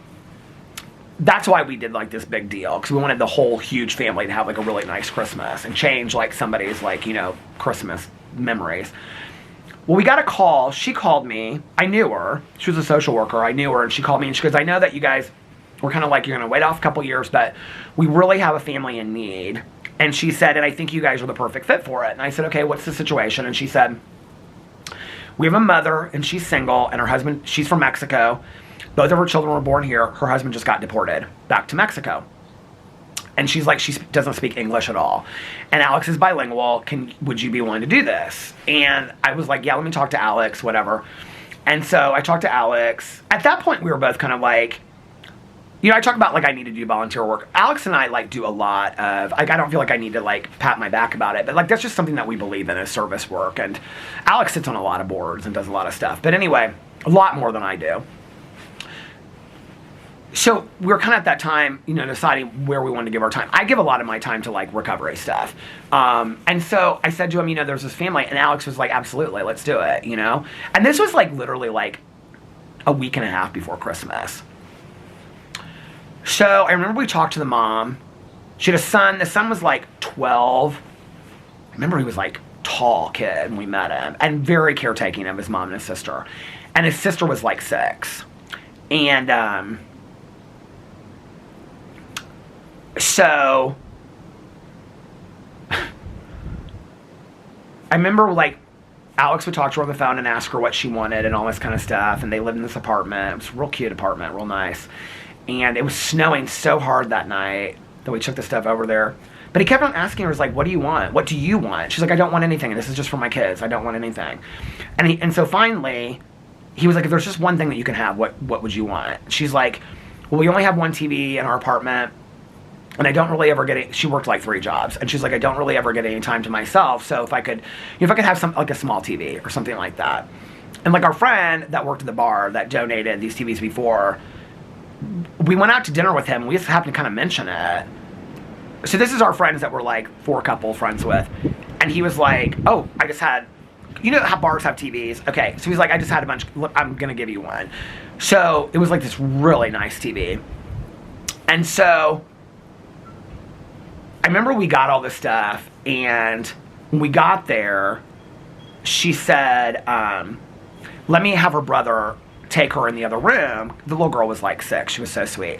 that's why we did, like, this big deal, because we wanted the whole huge family to have, like, a really nice Christmas and change, like, somebody's, like, you know, Christmas memories. Well, we got a call. She called me. I knew her. She was a social worker. I knew her, and she called me, and she goes, I know that you guys were kind of like, you're going to wait off a couple years, but we really have a family in need. And she said, and I think you guys are the perfect fit for it. And I said, okay, what's the situation? And she said, we have a mother, and she's single, and her husband, she's from Mexico. Both of her children were born here. Her husband just got deported back to Mexico. And she's like, she doesn't speak English at all. And Alex is bilingual. Would you be willing to do this? And I was like, yeah, let me talk to Alex, whatever. And so I talked to Alex. At that point, we were both kind of like, you know, I talk about, like, I need to do volunteer work. Alex and I, like, do a lot of, like, I don't feel like I need to, like, pat my back about it. But, like, that's just something that we believe in, is service work. And Alex sits on a lot of boards and does a lot of stuff. But anyway, a lot more than I do. So we were kind of at that time, you know, deciding where we wanted to give our time. I give a lot of my time to, like, recovery stuff. And so I said to him, you know, there's this family. And Alex was like, absolutely, let's do it, you know. And this was, like, literally, like, a week and a half before Christmas. So I remember we talked to the mom. She had a son. The son was like 12. I remember he was like tall kid when we met him, and very caretaking of his mom and his sister. And his sister was like 6. And so I remember like Alex would talk to her on the phone and ask her what she wanted and all this kind of stuff. And they lived in this apartment. It was a real cute apartment, real nice. And it was snowing so hard that night that we took the stuff over there. But he kept on asking her, was like, what do you want? What do you want? She's like, I don't want anything. This is just for my kids. I don't want anything. And so finally, he was like, if there's just one thing that you can have, what would you want? She's like, well, we only have one TV in our apartment. And I don't really ever get it. She worked like 3 jobs. And she's like, I don't really ever get any time to myself. So if I could have some, like a small TV or something like that. And like our friend that worked at the bar that donated these TVs before, we went out to dinner with him. And we just happened to kind of mention it. So this is our friends that we're like 4 couple friends with. And he was like, oh, I just had, you know how bars have TVs? Okay. So he's like, I just had a bunch. Look, I'm going to give you one. So it was like this really nice TV. And so I remember we got all this stuff, and when we got there, she said, let me have her brother take her in the other room. The little girl was like 6. She was so sweet.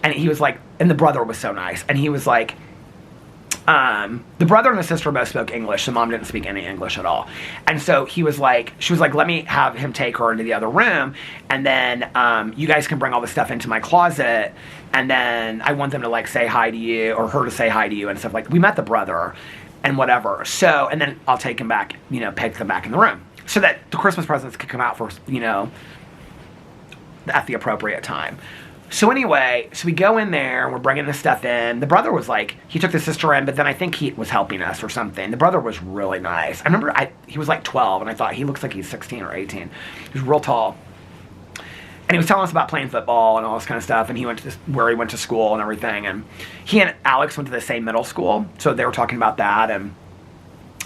And he was like, and the brother was so nice. And he was like, the brother and the sister both spoke English. The mom didn't speak any English at all. And so he was like, she was like, let me have him take her into the other room. And then you guys can bring all the stuff into my closet. And then I want them to like say hi to you, or her to say hi to you and stuff. Like, we met the brother and whatever. So, and then I'll take him back, you know, pick them back in the room so that the Christmas presents could come out for, you know, at the appropriate time. So anyway, so we go in there, and we're bringing this stuff in. The brother was like, he took the sister in, but then I think he was helping us or something. The brother was really nice. I remember he was like 12, and I thought, he looks like he's 16 or 18. He was real tall. And he was telling us about playing football and all this kind of stuff, and he went to where he went to school and everything. And he and Alex went to the same middle school, so they were talking about that. And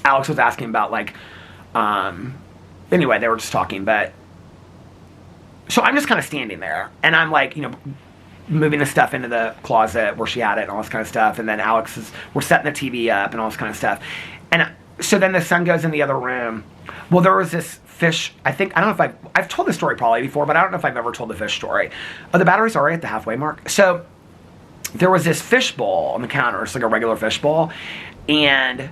Alex was asking about like, anyway, they were just talking, but. So I'm just kind of standing there, and I'm like, you know, moving the stuff into the closet where she had it and all this kind of stuff. And then we're setting the TV up and all this kind of stuff. And so then the son goes in the other room. Well, there was this fish. I don't know if I've told this story probably before, but I don't know if I've ever told the fish story. Oh, the battery's already at the halfway mark. So there was this fish bowl on the counter. It's like a regular fish bowl. And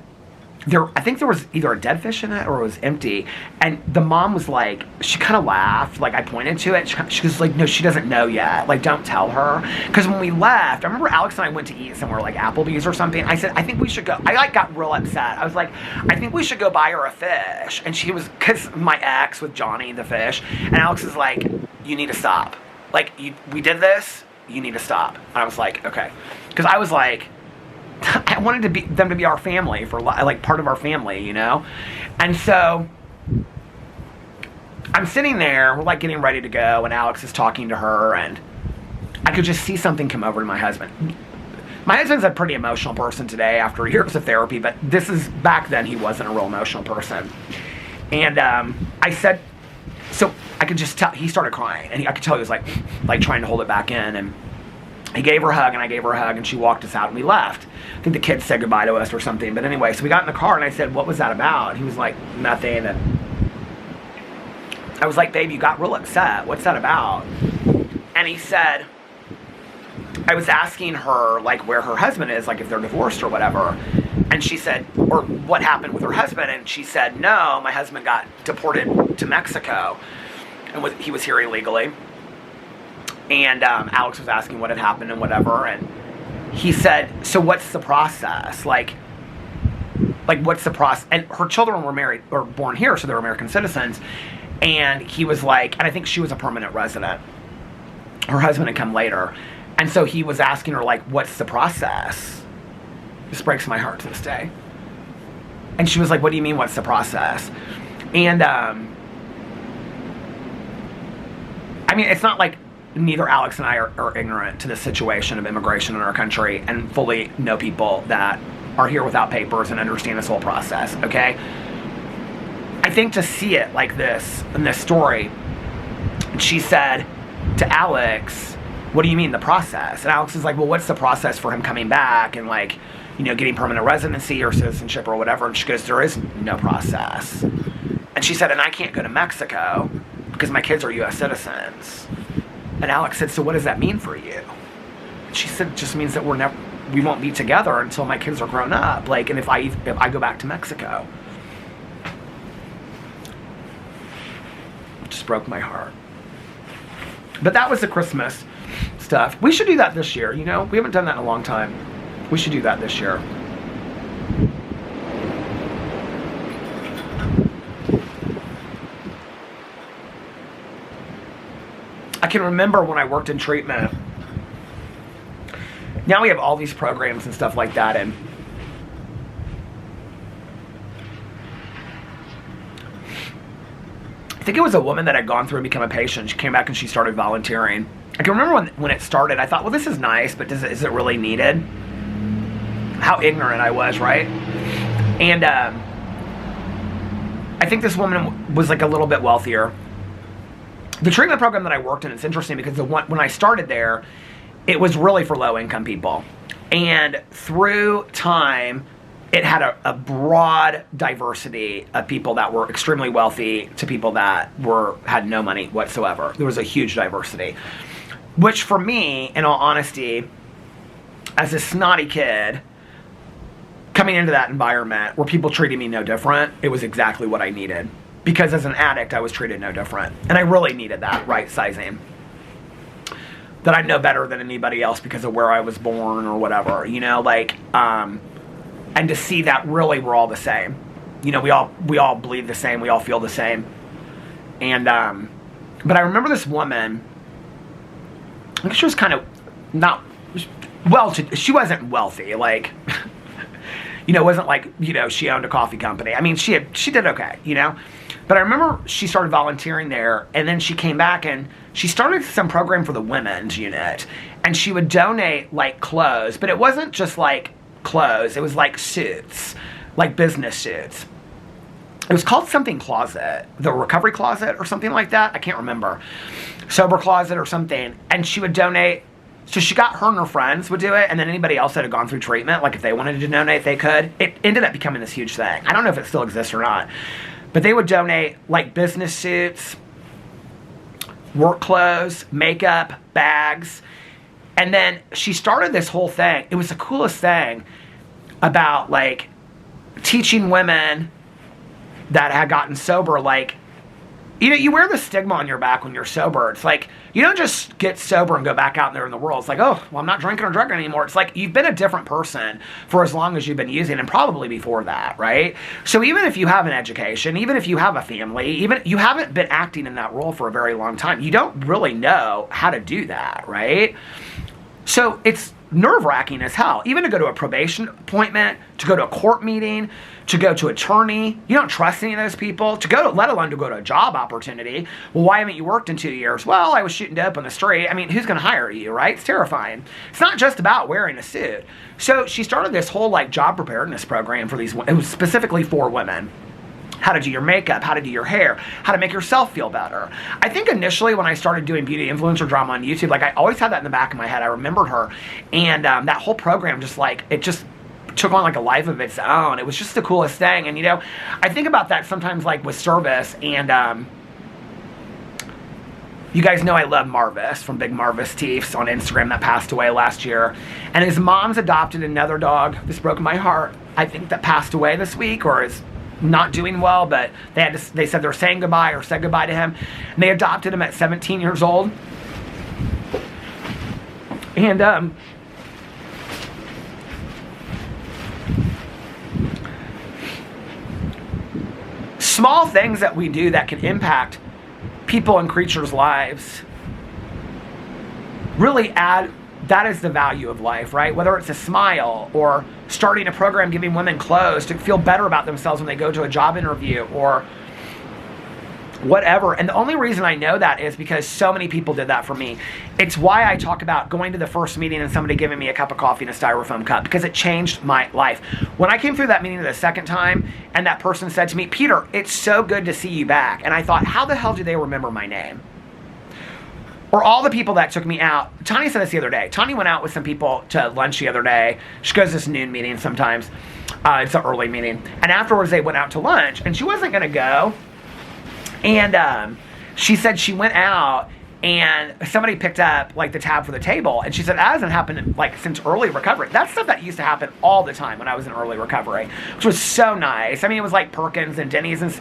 I think there was either a dead fish in it or it was empty. And the mom was like, she kind of laughed. Like, I pointed to it. She was like, no, she doesn't know yet. Like, don't tell her. Because when we left, I remember Alex and I went to eat somewhere like Applebee's or something. I said, I think we should go. I like got real upset. I was like, I think we should go buy her a fish. And she was, because my ex with Johnny the fish. And Alex is like, you need to stop. Like, we did this. You need to stop. And I was like, okay. Because I was like, I wanted them to be our family, for like part of our family, you know? And so I'm sitting there, we're like getting ready to go, and Alex is talking to her, and I could just see something come over to my husband. My husband's a pretty emotional person today after years of therapy, but back then he wasn't a real emotional person. And I said, so I could just tell, he started crying, and I could tell he was like trying to hold it back in, and he gave her a hug, and I gave her a hug, and she walked us out, and we left. I think the kids said goodbye to us or something. But anyway, so we got in the car, and I said, what was that about? And he was like, nothing. And I was like, babe, you got real upset. What's that about? And he said, I was asking her, like, where her husband is, like, if they're divorced or whatever. And she said, or what happened with her husband. And she said, no, my husband got deported to Mexico. And he was here illegally. And Alex was asking what had happened and whatever, and he said, so what's the process? Like what's the process? And her children were married or born here, so they were American citizens. And he was like, and I think she was a permanent resident. Her husband had come later. And so he was asking her, like, what's the process? This breaks my heart to this day. And she was like, what do you mean, what's the process? And I mean, it's not like neither Alex and I are ignorant to the situation of immigration in our country and fully know people that are here without papers and understand this whole process, okay? I think to see it like this in this story, she said to Alex, what do you mean the process? And Alex is like, well, what's the process for him coming back and like, you know, getting permanent residency or citizenship or whatever? And she goes, there is no process. And she said, and I can't go to Mexico because my kids are U.S. citizens. And Alex said, so what does that mean for you? And she said, it just means that we won't be together until my kids are grown up. Like, and if I go back to Mexico. It just broke my heart. But that was the Christmas stuff. We should do that this year, you know? We haven't done that in a long time. We should do that this year. I can remember when I worked in treatment. Now we have all these programs and stuff like that, and I think it was a woman that had gone through and become a patient. She came back and she started volunteering. I can remember when it started, I thought, well, this is nice, but is it really needed? How ignorant I was, right? And I think this woman was like a little bit wealthier. The treatment program that I worked in, it's interesting because when I started there, it was really for low-income people. And through time, it had a broad diversity of people that were extremely wealthy to people that had no money whatsoever. There was a huge diversity. Which for me, in all honesty, as a snotty kid, coming into that environment where people treated me no different, it was exactly what I needed. Because as an addict, I was treated no different. And I really needed that right sizing. That I know better than anybody else because of where I was born or whatever. You know, like, and to see that really we're all the same. You know, we all bleed the same. We all feel the same. And, but I remember this woman, I think she was kind of not, well, she wasn't wealthy. Like, you know, it wasn't like, you know, she owned a coffee company. I mean, she did okay, you know. But I remember she started volunteering there, and then she came back and she started some program for the women's unit. And she would donate, like, clothes. But it wasn't just, like, clothes. It was, like, suits. Like, business suits. It was called something closet. The recovery closet or something like that. I can't remember. Sober closet or something. And she would donate. So she got her and her friends would do it, and then anybody else that had gone through treatment, like if they wanted to donate, they could. It ended up becoming this huge thing. I don't know if it still exists or not. But they would donate like business suits, work clothes, makeup, bags. And then she started this whole thing. It was the coolest thing about like teaching women that had gotten sober, like, you know, you wear the stigma on your back when you're sober. It's like, you don't just get sober and go back out there in the world. It's like, oh, well, I'm not drinking or drugging anymore. It's like, you've been a different person for as long as you've been using, and probably before that, right? So even if you have an education, even if you have a family, even you haven't been acting in that role for a very long time, you don't really know how to do that, right? So it's nerve-wracking as hell. Even to go to a probation appointment, to go to a court meeting, to go to an attorney. You don't trust any of those people. Let alone to go to a job opportunity. Well, why haven't you worked in 2 years? Well, I was shooting dope on the street. I mean, who's going to hire you, right? It's terrifying. It's not just about wearing a suit. So she started this whole like job preparedness program for these. It was specifically for women. How to do your makeup, how to do your hair, how to make yourself feel better. I think initially when I started doing beauty influencer drama on YouTube, like I always had that in the back of my head. I remembered her, and that whole program just like, it just took on like a life of its own. It was just the coolest thing. And you know, I think about that sometimes like with service, and you guys know I love Marvis from Big Marvis Teefs on Instagram that passed away last year. And his mom's adopted another dog. This broke my heart. I think that passed away this week or is not doing well, but they said they're saying goodbye or said goodbye to him. And they adopted him at 17 years old. And small things that we do that can impact people and creatures' lives really add. That is the value of life, right? Whether it's a smile or starting a program giving women clothes to feel better about themselves when they go to a job interview or whatever. And the only reason I know that is because so many people did that for me. It's why I talk about going to the first meeting and somebody giving me a cup of coffee in a styrofoam cup, because it changed my life. When I came through that meeting the second time and that person said to me, "Peter, it's so good to see you back." And I thought, how the hell do they remember my name? or all the people that took me out. Tanya said this the other day. Tanya went out with some people to lunch the other day. She goes to this noon meeting sometimes. It's an early meeting. And afterwards they went out to lunch, and she wasn't going to go. And she said she went out and somebody picked up like the tab for the table, and she said that hasn't happened like since early recovery. That's stuff that used to happen all the time when I was in early recovery, which was so nice. I mean, it was like Perkins and Denny's, and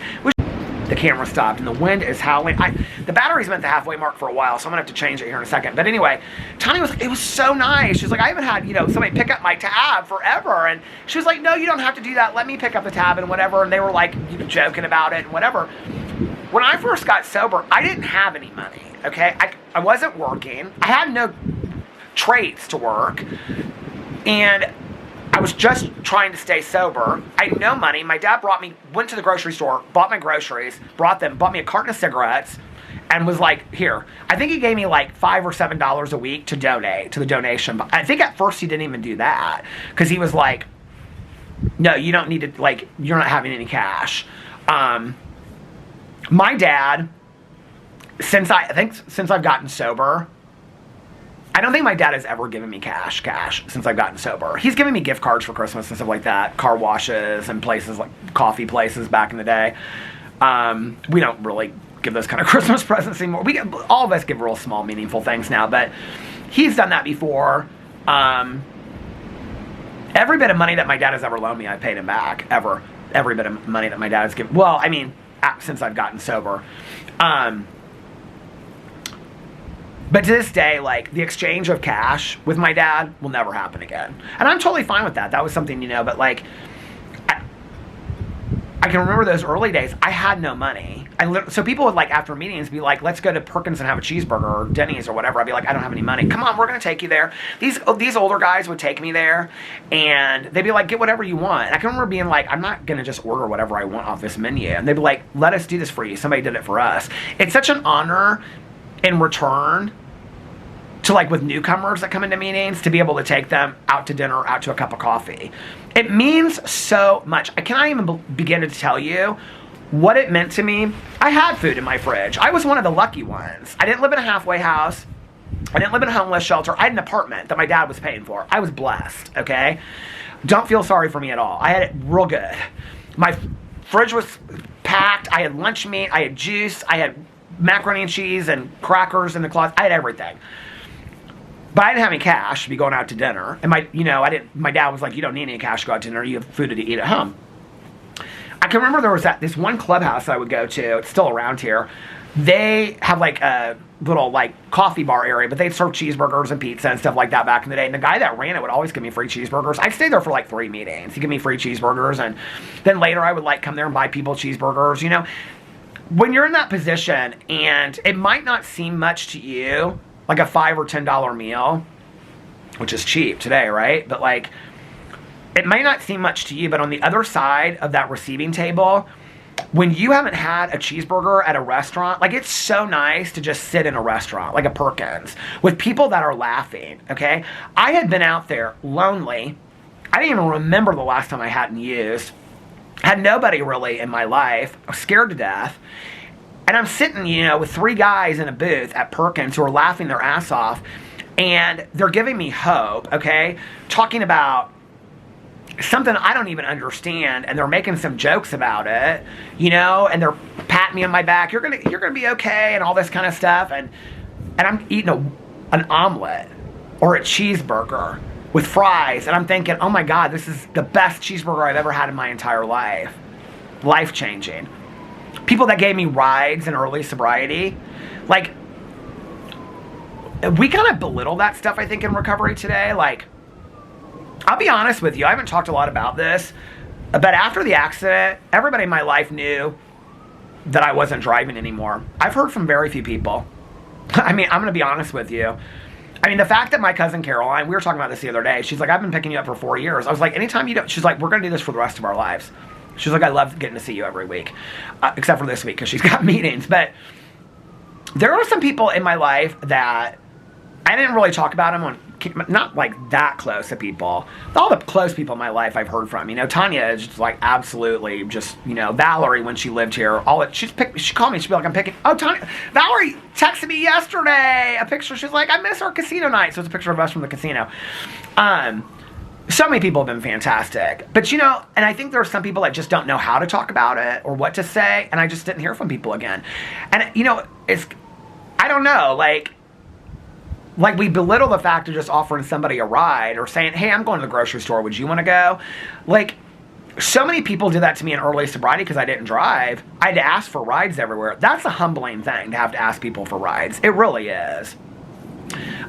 the camera stopped and the wind is howling. The battery's been at the halfway mark for a while, so I'm gonna have to change it here in a second. But anyway, Tanya was like, it was so nice. She was like, I haven't had, somebody pick up my tab forever. And she was like, no, you don't have to do that. Let me pick up the tab and whatever. And they were like, joking about it and whatever. When I first got sober, I didn't have any money, okay? I wasn't working. I had no trades to work. And I was just trying to stay sober. I had no money. My dad went to the grocery store, bought my groceries, bought me a carton of cigarettes, and was like, here. I think he gave me like $5 or $7 a week to donate to the donation. But I think at first he didn't even do that, because he was like, no, you don't need to, like, you're not having any cash. My dad, since I've gotten sober, I don't think my dad has ever given me cash since I've gotten sober. He's given me gift cards for Christmas and stuff like that, car washes and places like coffee places back in the day. We don't really give those kind of Christmas presents anymore. All of us give real small, meaningful things now, but he's done that before. Every bit of money that my dad has ever loaned me, I've paid him back, ever. Every bit of money that my dad has given. Well, I mean, since I've gotten sober. But to this day, like, the exchange of cash with my dad will never happen again. And I'm totally fine with that. That was something, but like, I can remember those early days. I had no money. So people would, like, after meetings be like, let's go to Perkins and have a cheeseburger, or Denny's or whatever. I'd be like, I don't have any money. Come on, we're going to take you there. These older guys would take me there, and they'd be like, get whatever you want. And I can remember being like, I'm not going to just order whatever I want off this menu. And they'd be like, let us do this for you. Somebody did it for us. It's such an honor in return to, like, with newcomers that come into meetings, to be able to take them out to dinner, out to a cup of coffee. It means so much. I cannot even begin to tell you what it meant to me. I had food in my fridge. I was one of the lucky ones. I didn't live in a halfway house. I didn't live in a homeless shelter. I had an apartment that my dad was paying for. I was blessed, okay? Don't feel sorry for me at all. I had it real good. My fridge was packed. I had lunch meat. I had juice. I had macaroni and cheese and crackers in the closet. I had everything. But I didn't have any cash to be going out to dinner. And my dad was like, you don't need any cash to go out to dinner. You have food to eat at home. I can remember there was this one clubhouse I would go to. It's still around here. They have like a little like coffee bar area, but they'd serve cheeseburgers and pizza and stuff like that back in the day. And the guy that ran it would always give me free cheeseburgers. I'd stay there for like 3 meetings. He'd give me free cheeseburgers. And then later I would like come there and buy people cheeseburgers. When you're in that position and it might not seem much to you, like a $5 or $10 meal, which is cheap today, right? But like, it might not seem much to you, but on the other side of that receiving table, when you haven't had a cheeseburger at a restaurant, like, it's so nice to just sit in a restaurant, like a Perkins, with people that are laughing, okay? I had been out there lonely. I didn't even remember the last time I hadn't used. Had nobody really in my life. I was scared to death. And I'm sitting, with 3 guys in a booth at Perkins who are laughing their ass off, and they're giving me hope, okay? Talking about something I don't even understand, and they're making some jokes about it, and they're patting me on my back. You're gonna be okay, and all this kind of stuff. And I'm eating an omelet or a cheeseburger with fries, and I'm thinking, oh my God, this is the best cheeseburger I've ever had in my entire life. Life-changing. People that gave me rides in early sobriety, like, we kind of belittle that stuff, I think, in recovery today. Like, I'll be honest with you, I haven't talked a lot about this, but after the accident, everybody in my life knew that I wasn't driving anymore. I've heard from very few people. I mean, I'm going to be honest with you. I mean, the fact that my cousin Caroline, we were talking about this the other day, she's like, I've been picking you up for 4 years. I was like, anytime you don't, she's like, we're going to do this for the rest of our lives. She's like, I love getting to see you every week, except for this week because she's got meetings. But there are some people in my life that I didn't really talk about them on not like that close to people. All the close people in my life I've heard from. You know, Tanya is just like absolutely just, you know, Valerie when she lived here. She called me. She'd be like, I'm picking. Oh, Tanya, Valerie texted me yesterday a picture. She's like, I miss our casino night. So it's a picture of us from the casino. So many people have been fantastic. But, you know, and I think there are some people that just don't know how to talk about it or what to say. And I just didn't hear from people again. And, you know, I don't know, like we belittle the fact of just offering somebody a ride or saying, hey, I'm going to the grocery store. Would you want to go? Like, so many people did that to me in early sobriety because I didn't drive. I had to ask for rides everywhere. That's a humbling thing to have to ask people for rides. It really is.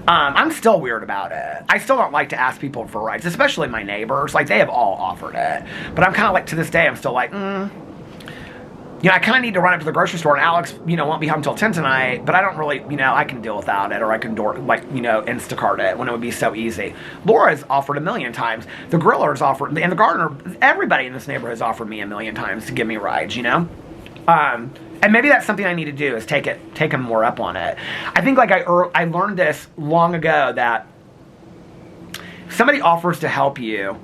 I'm still weird about it. I still don't like to ask people for rides, especially my neighbors. Like, they have all offered it. But I'm kind of like, to this day, I'm still like, you know, I kind of need to run up to the grocery store, and Alex, you know, won't be home until 10 tonight, but I don't really, you know, I can deal without it, or I can, you know, Instacart it when it would be so easy. Laura's offered a million times. The griller's offered, and the gardener, everybody in this neighborhood has offered me a million times to give me rides, you know? And maybe that's something I need to do, is take them more up on it. I think, like, I learned this long ago, that if somebody offers to help you,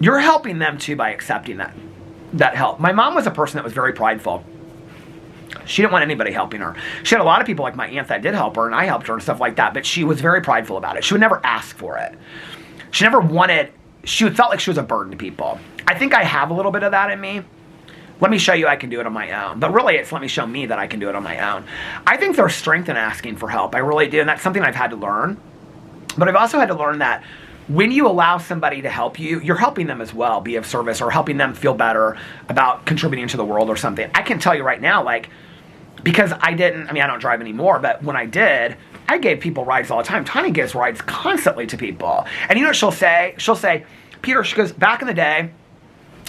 you're helping them too by accepting that help. My mom was a person that was very prideful. She didn't want anybody helping her. She had a lot of people, like my aunt, that did help her, and I helped her and stuff like that, but she was very prideful about it. She would never ask for it. She never wanted, she felt like she was a burden to people. I think I have a little bit of that in me. Let me show you I can do it on my own. But really, it's let me show me that I can do it on my own. I think there's strength in asking for help. I really do, and that's something I've had to learn. But I've also had to learn that when you allow somebody to help you, you're helping them as well, be of service, or helping them feel better about contributing to the world or something. I can tell you right now, like, because I don't drive anymore, but when I did, I gave people rides all the time. Tiny gives rides constantly to people. And you know what she'll say? She'll say, Peter, she goes, back in the day,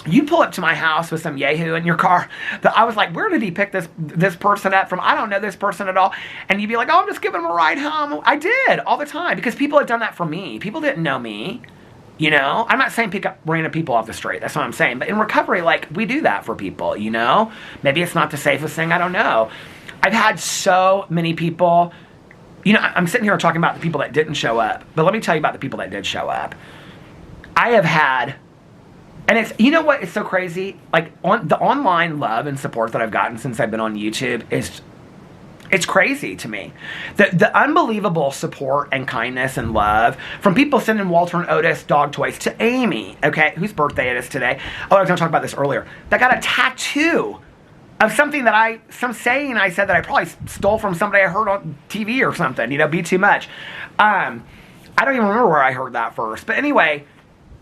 you pull up to my house with some yahoo in your car that I was like, where did he pick this person up from? I don't know this person at all. And you'd be like, oh, I'm just giving him a ride home. I did all the time because people had done that for me. People didn't know me, you know. I'm not saying pick up random people off the street. That's what I'm saying. But in recovery, like, we do that for people, you know. Maybe it's not the safest thing. I don't know. I've had so many people, you know, I'm sitting here talking about the people that didn't show up. But let me tell you about the people that did show up. I have had... And it's, you know what, it's so crazy, like, the online love and support that I've gotten since I've been on YouTube it's crazy to me. The unbelievable support and kindness and love from people sending Walter and Otis dog toys to Amy, okay, whose birthday it is today. Oh, I was going to talk about this earlier. That got a tattoo of something that some saying I said that I probably stole from somebody I heard on TV or something, you know, be too much. I don't even remember where I heard that first. But anyway,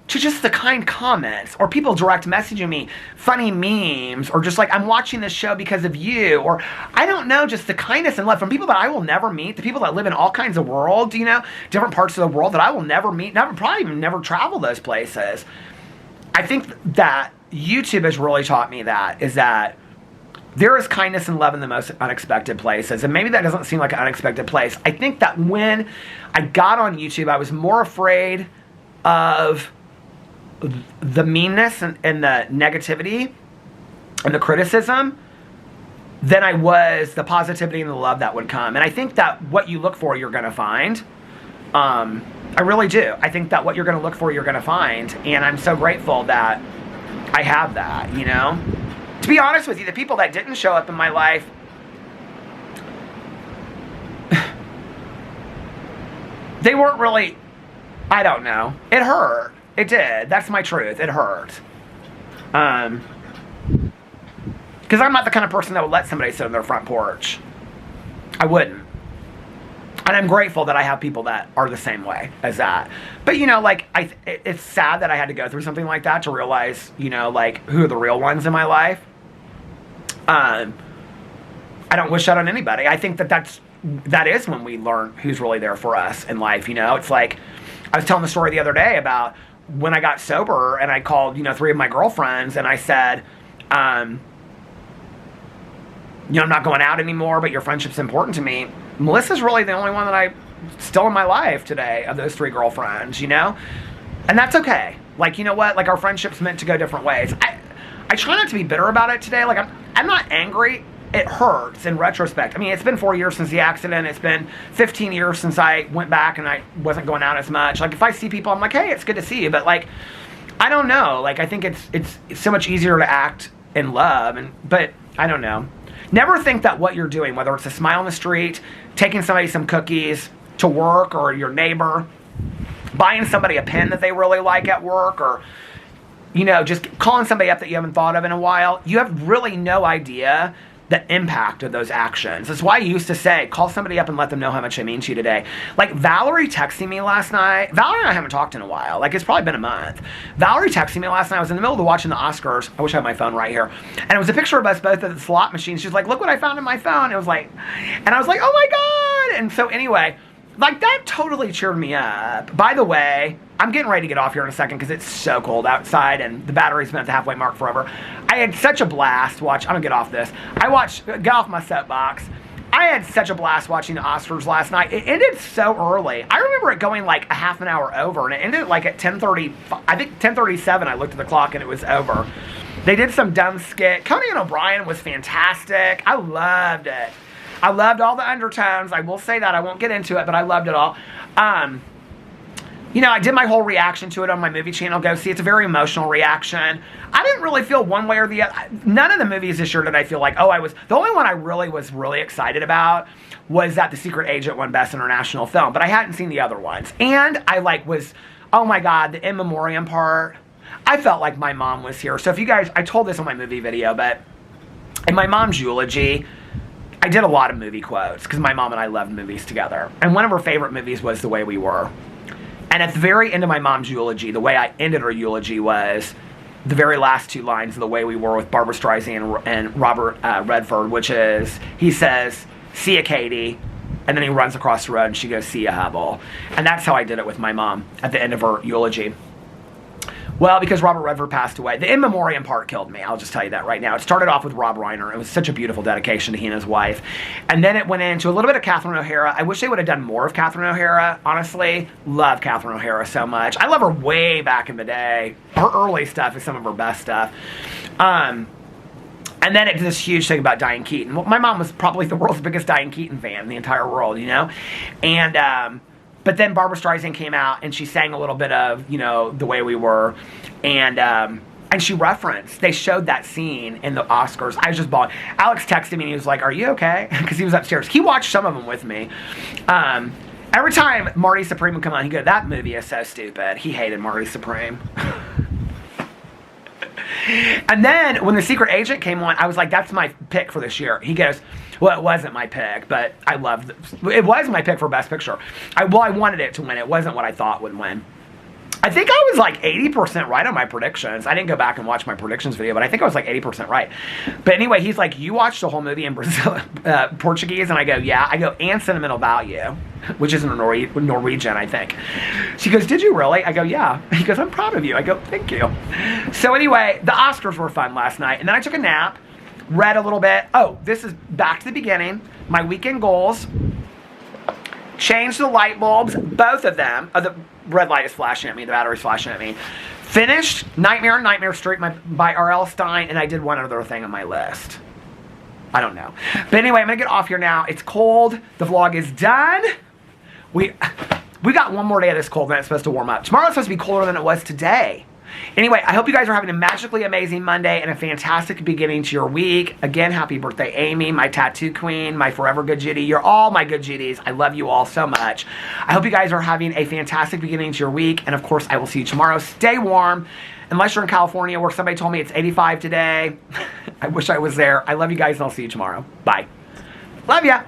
to just the kind comments, or people direct messaging me funny memes, or just like, I'm watching this show because of you, or I don't know, just the kindness and love from people that I will never meet, the people that live in all kinds of worlds, you know, different parts of the world that I will never meet, probably even never travel those places. I think that YouTube has really taught me that, is that there is kindness and love in the most unexpected places. And maybe that doesn't seem like an unexpected place. I think that when I got on YouTube, I was more afraid of the meanness and the negativity and the criticism than I was the positivity and the love that would come. And I think that what you look for, you're going to find. I really do. I think that what you're going to look for, you're going to find. And I'm so grateful that I have that, you know. To be honest with you, the people that didn't show up in my life, they weren't really, I don't know. It hurt. It did. That's my truth. It hurt. Because I'm not the kind of person that would let somebody sit on their front porch. I wouldn't. And I'm grateful that I have people that are the same way as that. But, you know, like, it's sad that I had to go through something like that to realize, you know, like, who are the real ones in my life. I don't wish that on anybody. I think that is when we learn who's really there for us in life, you know. It's like, I was telling the story the other day about when I got sober and I called, you know, 3 of my girlfriends and I said, you know, I'm not going out anymore, but your friendship's important to me. Melissa's really the only one that I still in my life today of those 3 girlfriends, you know? And that's okay. Like, you know what? Like, our friendship's meant to go different ways. I try not to be bitter about it today. Like, I'm not angry it hurts in retrospect. I mean, it's been 4 years since the accident. It's been 15 years since I went back and I wasn't going out as much. Like, if I see people, I'm like, hey, it's good to see you. But, like, I don't know. Like, I think it's so much easier to act in love. But I don't know. Never think that what you're doing, whether it's a smile on the street, taking somebody some cookies to work, or your neighbor, buying somebody a pen that they really like at work, or, you know, just calling somebody up that you haven't thought of in a while, you have really no idea the impact of those actions. That's why I used to say, call somebody up and let them know how much I mean to you today. Like, Valerie texting me last night. Valerie and I haven't talked in a while. Like, it's probably been a month. Valerie texting me last night. I was in the middle of watching the Oscars. I wish I had my phone right here. And it was a picture of us both at the slot machine. She's like, look what I found in my phone. It was like, and I was like, oh my God. And so anyway, like, that totally cheered me up. By the way, I'm getting ready to get off here in a second because it's so cold outside and the battery's been at the halfway mark forever. I had such a blast I'm gonna get off this. Get off my soapbox. I had such a blast watching the Oscars last night. It ended so early. I remember it going like a half an hour over, and it ended like at 10:30, I think 10:37, I looked at the clock and it was over. They did some dumb skit. Conan O'Brien was fantastic. I loved it. I loved all the undertones. I will say that. I won't get into it, but I loved it all. You know, I did my whole reaction to it on my movie channel. Go see. It's a very emotional reaction. I didn't really feel one way or the other. None of the movies this year did I feel like, oh, the only one I really was really excited about was that The Secret Agent won Best International Film, but I hadn't seen the other ones. And I oh my God, the in memoriam part. I felt like my mom was here. So if you guys, I told this on my movie video, but in my mom's eulogy, I did a lot of movie quotes because my mom and I loved movies together. And one of her favorite movies was The Way We Were. And at the very end of my mom's eulogy, the way I ended her eulogy was the very last two lines of The Way We Were with Barbara Streisand and Robert Redford, which is, he says, see ya, Katie. And then he runs across the road and she goes, see ya, Hubble. And that's how I did it with my mom at the end of her eulogy. Well, because Robert Redford passed away. The in memoriam part killed me. I'll just tell you that right now. It started off with Rob Reiner. It was such a beautiful dedication to he and his wife. And then it went into a little bit of Catherine O'Hara. I wish they would have done more of Catherine O'Hara. Honestly, love Catherine O'Hara so much. I love her way back in the day. Her early stuff is some of her best stuff. And then it did this huge thing about Diane Keaton. Well, my mom was probably the world's biggest Diane Keaton fan in the entire world, you know? And, but then Barbara Streisand came out and she sang a little bit of, you know, The Way We Were. And she referenced, they showed that scene in the Oscars. I was just bawling. Alex texted me and he was like, are you okay? Because he was upstairs. He watched some of them with me. Every time Marty Supreme would come on, he'd go, that movie is so stupid. He hated Marty Supreme. And then when The Secret Agent came on, I was like, that's my pick for this year. He goes, well, it wasn't my pick, but I loved it. It was my pick for Best Picture. I wanted it to win. It wasn't what I thought would win. I think I was like 80% right on my predictions. I didn't go back and watch my predictions video, but I think I was like 80% right. But anyway, he's like, you watched the whole movie in Brazil, Portuguese? And I go, yeah. I go, and sentimental value, which is in Norwegian, I think. She goes, did you really? I go, yeah. He goes, I'm proud of you. I go, thank you. So anyway, the Oscars were fun last night. And then I took a nap, read a little bit. Oh, this is back to the beginning. My weekend goals. Changed the light bulbs, both of them. Oh, the red light is flashing at me. The battery's flashing at me. Finished Nightmare on Nightmare Street by R.L. Stine, and I did one other thing on my list. I don't know. But anyway, I'm going to get off here now. It's cold. The vlog is done. We got one more day of this cold, and it's supposed to warm up. Tomorrow's supposed to be colder than it was today. Anyway, I hope you guys are having a magically amazing Monday and a fantastic beginning to your week. Again, happy birthday, Amy, my tattoo queen, my forever good Judy. You're all my good Judies. I love you all so much. I hope you guys are having a fantastic beginning to your week. And of course, I will see you tomorrow. Stay warm. Unless you're in California where somebody told me it's 85 today. I wish I was there. I love you guys and I'll see you tomorrow. Bye. Love ya.